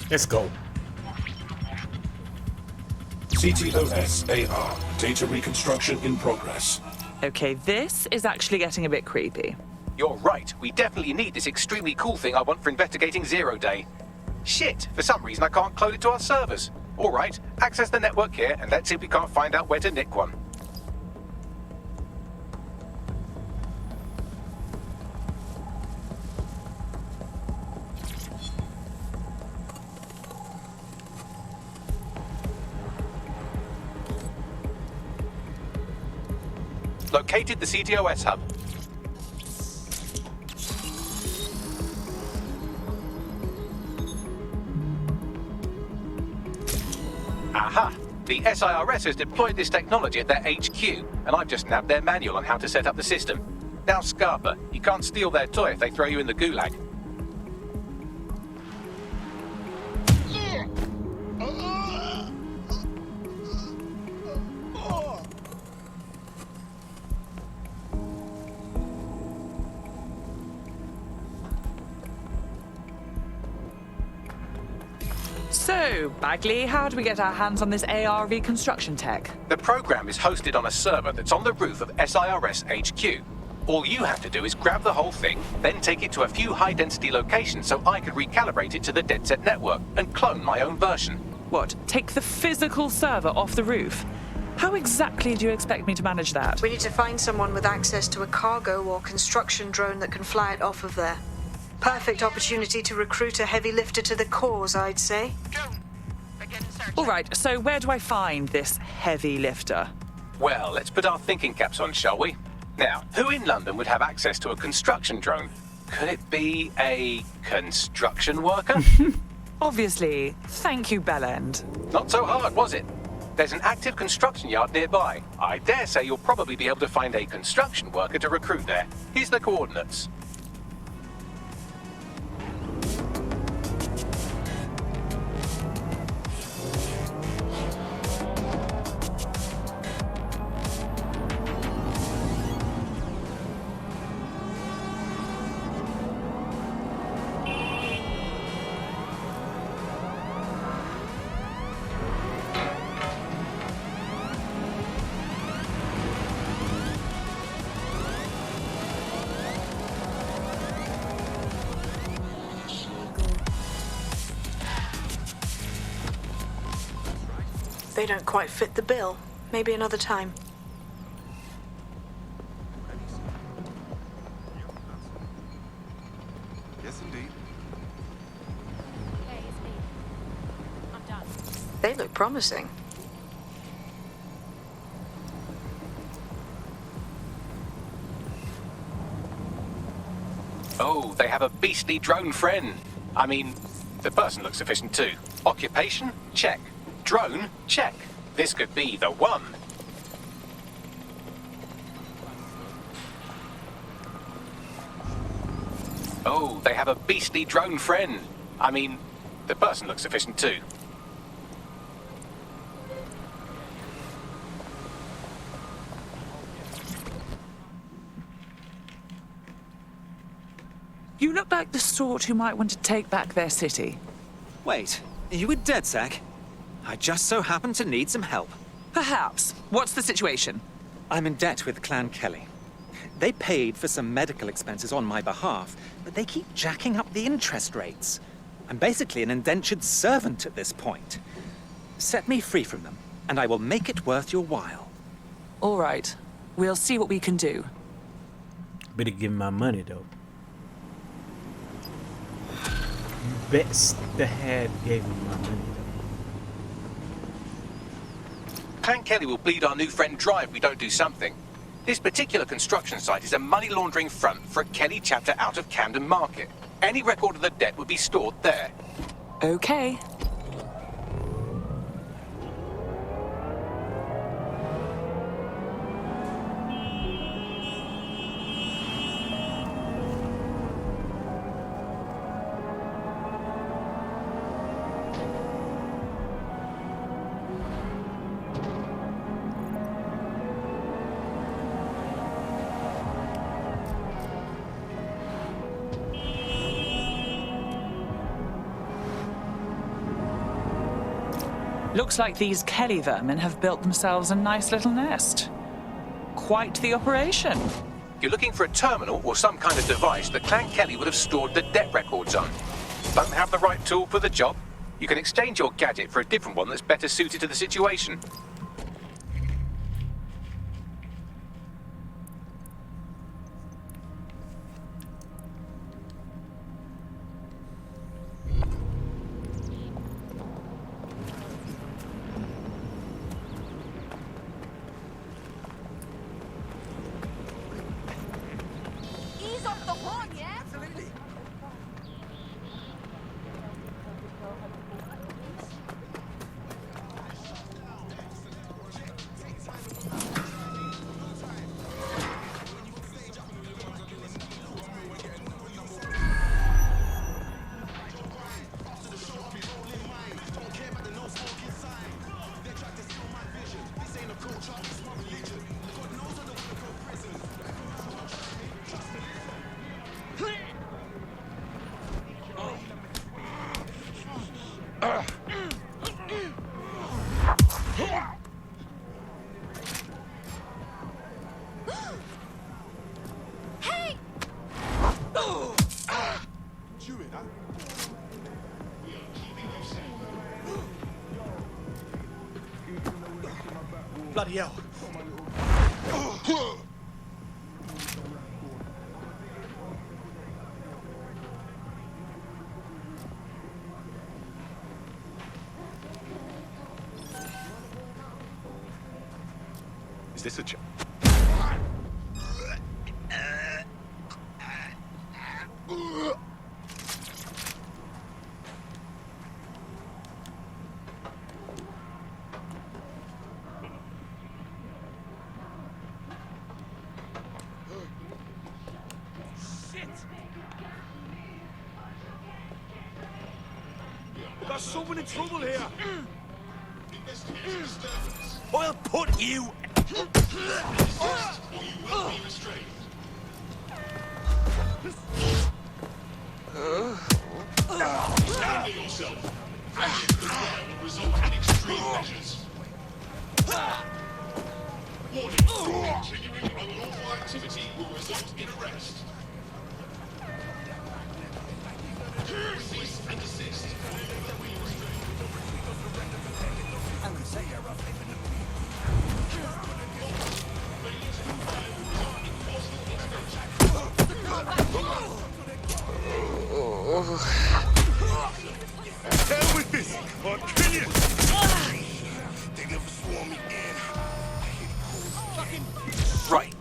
Let's go. CTOS-AR. Data reconstruction in progress. Okay, this is actually getting a bit creepy. You're right. We definitely need this extremely cool thing I want for investigating Zero Day. Shit, for some reason I can't clone it to our servers. All right, access the network here and let's see if we can't find out where to nick one. Located the CTOS hub. Aha! The SIRS has deployed this technology at their HQ, and I've just nabbed their manual on how to set up the system. Now, Scarpa, you can't steal their toy if they throw you in the gulag. So, Bagley, how do we get our hands on this AR reconstruction tech? The program is hosted on a server that's on the roof of SIRS HQ. All you have to do is grab the whole thing, then take it to a few high-density locations so I can recalibrate it to the DedSec network and clone my own version. What, take the physical server off the roof? How exactly do you expect me to manage that? We need to find someone with access to a cargo or construction drone that can fly it off of there. Perfect opportunity to recruit a heavy lifter to the cause, I'd say. All right, so where do I find this heavy lifter? Well, let's put our thinking caps on, shall we? Now, who in London would have access to a construction drone? Could it be a construction worker? Obviously. Thank you, Bellend. Not so hard, was it? There's an active construction yard nearby. I dare say you'll probably be able to find a construction worker to recruit there. Here's the coordinates. They don't quite fit the bill. Maybe another time. Yes, indeed. Okay, it's me. I'm done. They look promising. Oh, they have a beastly drone friend. I mean, the person looks efficient too. Occupation? Check. Drone? Check. This could be the one. Oh, they have a beastly drone friend. I mean, the person looks efficient too. You look like the sort who might want to take back their city. Wait, are you a DedSec? I just so happen to need some help. Perhaps. What's the situation? I'm in debt with Clan Kelly. They paid for some medical expenses on my behalf, but they keep jacking up the interest rates. I'm basically an indentured servant at this point. Set me free from them, and I will make it worth your while. All right. We'll see what we can do. Better give him my money, though. Best the had gave him my money, though. Clan Kelly will bleed our new friend dry if we don't do something. This particular construction site is a money laundering front for a Kelly chapter out of Camden Market. Any record of the debt would be stored there. Okay. Looks like these Kelly vermin have built themselves a nice little nest. Quite the operation. You're looking for a terminal or some kind of device that Clan Kelly would have stored the debt records on. Don't have the right tool for the job? You can exchange your gadget for a different one that's better suited to the situation. Ease off the horn, yeah? Hey! Bloody hell. Is this a joke? Got someone in trouble here. I'll put you. Handle yourself. Action required will result in extreme measures. Warning, continuing unlawful activity will result in arrest. Cease and desist. Hell with this, or kill you!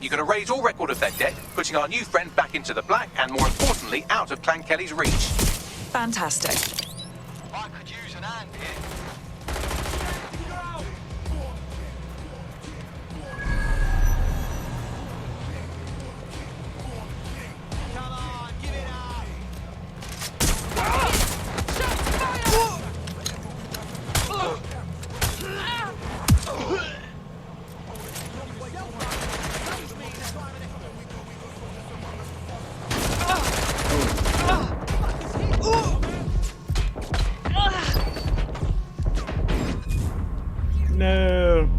you can erase all record of that debt, putting our new friend back into the black and, more importantly, out of Clan Kelly's reach. Fantastic. I could use an hand here. Come on, give it up. No.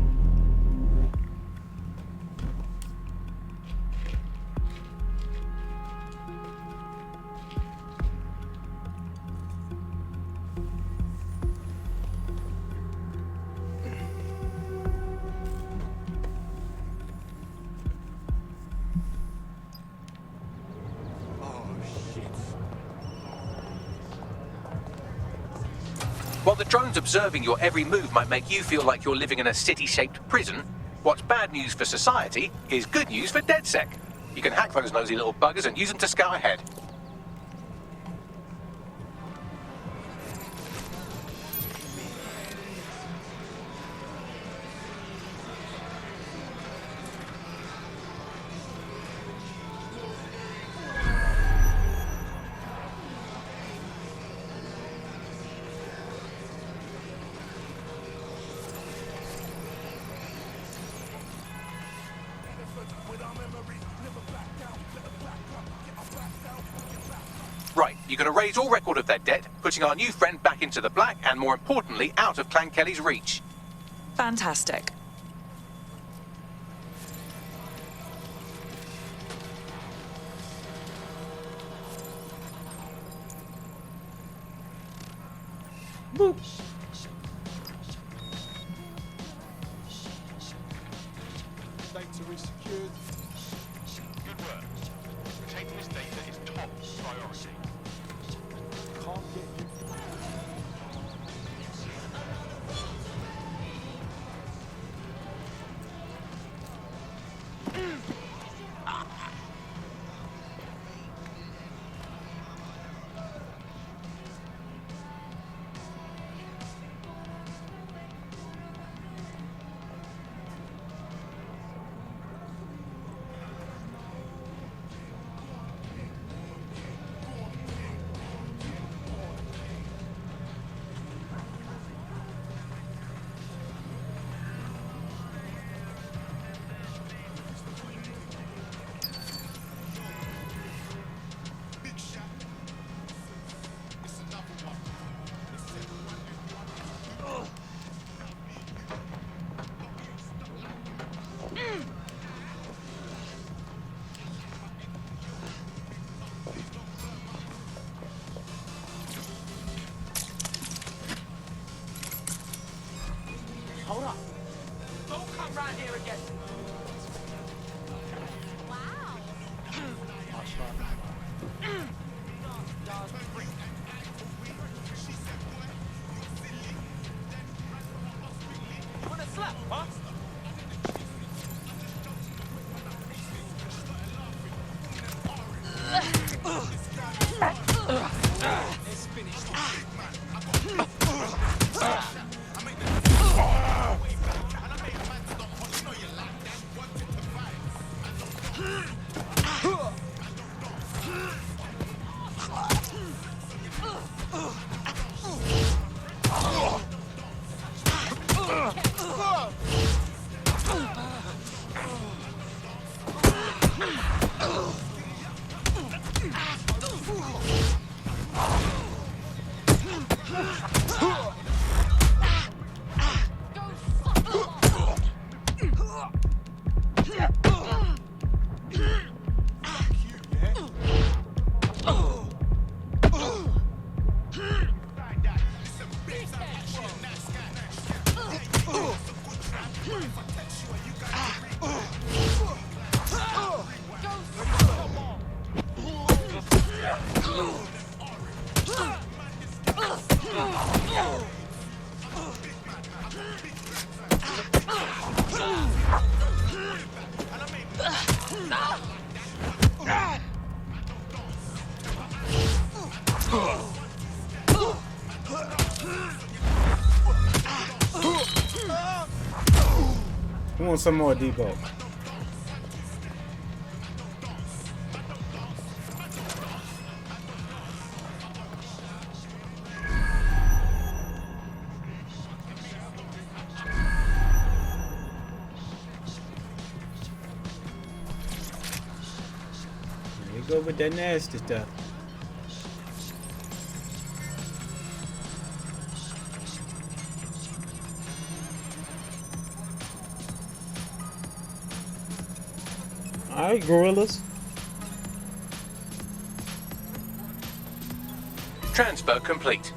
While the drones observing your every move might make you feel like you're living in a city-shaped prison, what's bad news for society is good news for DedSec. You can hack those nosy little buggers and use them to scout ahead. Right, you can erase all record of that debt, putting our new friend back into the black and, more importantly, out of Clan Kelly's reach. Fantastic. Boop. Data is secured. Good work. Taking this data is top priority. Can't get you. Hold up. Don't come round here again. Want a slap, huh? Let's finish this. Who wants some more Debo? There you go with that nasty stuff. Alright, gorillas. Transfer complete.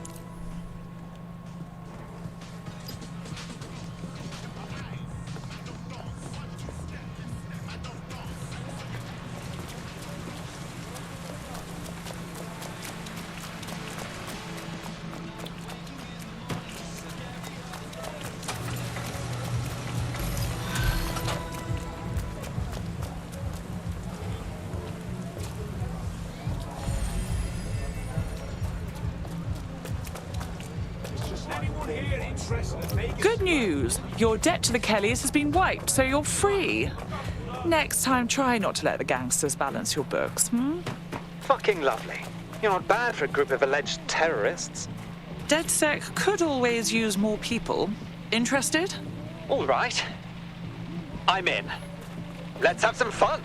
Good news! Your debt to the Kellys has been wiped, so you're free. Next time, try not to let the gangsters balance your books, Fucking lovely. You're not bad for a group of alleged terrorists. DedSec could always use more people. Interested? All right. I'm in. Let's have some fun.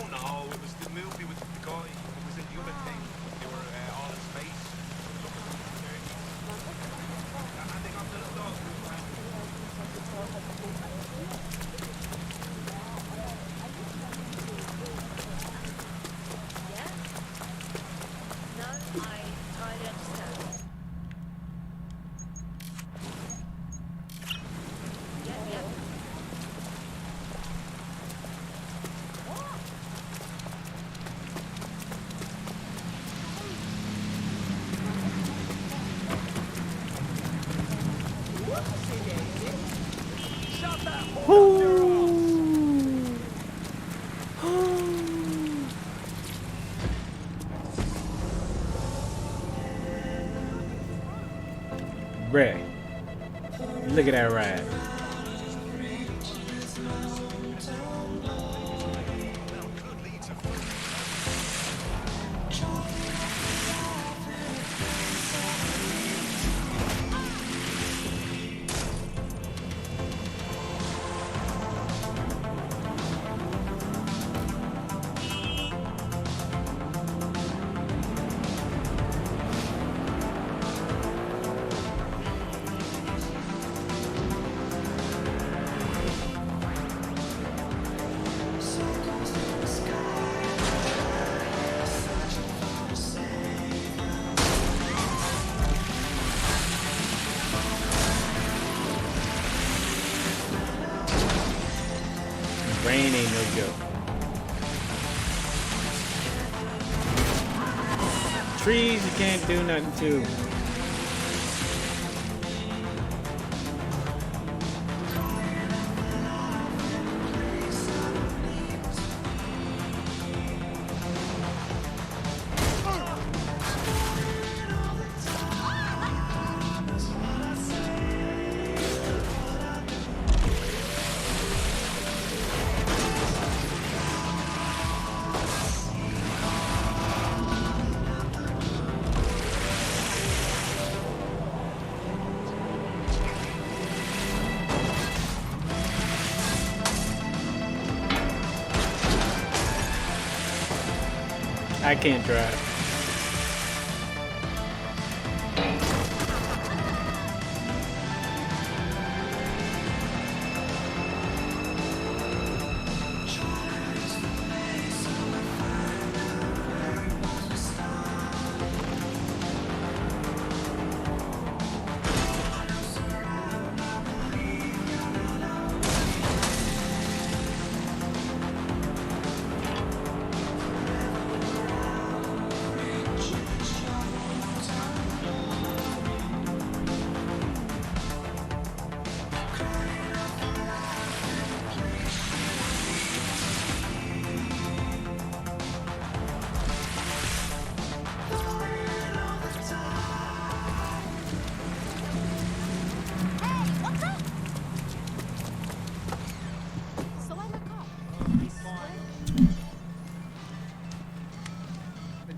No, it was the movie with the guy who was in the other thing. They were all in space. And they got the little dog. No, I entirely understand. Yeah. Ray, look at that ride. Rain ain't no joke. Trees you can't do nothing to. I can't drive.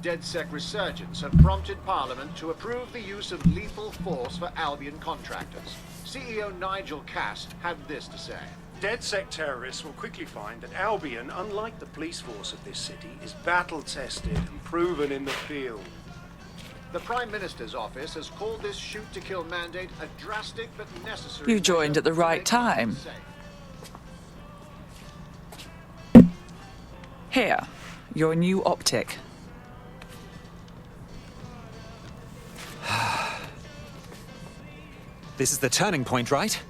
DedSec resurgence have prompted Parliament to approve the use of lethal force for Albion contractors. CEO Nigel Cass had this to say. DedSec terrorists will quickly find that Albion, unlike the police force of this city, is battle-tested and proven in the field. The Prime Minister's office has called this shoot-to-kill mandate a drastic but necessary... You joined at the right time. Here, your new optic. This is the turning point, right?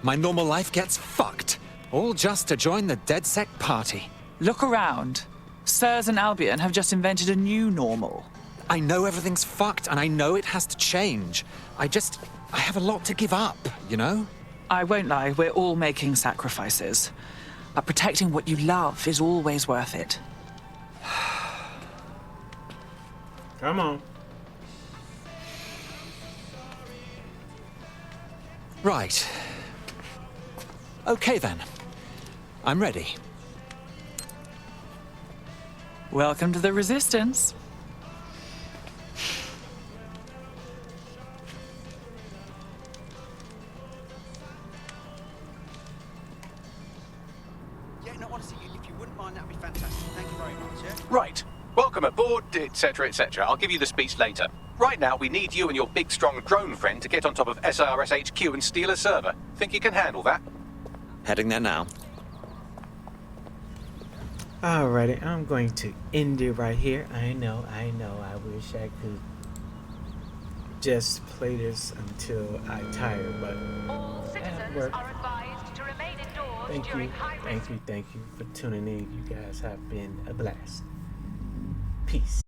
My normal life gets fucked. All just to join the DedSec party. Look around. Sirs and Albion have just invented a new normal. I know everything's fucked, and I know it has to change. I have a lot to give up, you know? I won't lie, we're all making sacrifices. But protecting what you love is always worth it. Come on. Right. Okay then. I'm ready. Welcome to the Resistance. Yeah, no, honestly, if you wouldn't mind, that'd be fantastic. Thank you very much, yeah? Right. Welcome aboard, etc., etc. I'll give you the speech later. Right now, we need you and your big, strong drone friend to get on top of SIRS HQ and steal a server. Think you can handle that? Heading there now. Alrighty, I'm going to end it right here. I know. I wish I could just play this until I tire, but that worked. Thank you for tuning in. You guys have been a blast. Peace.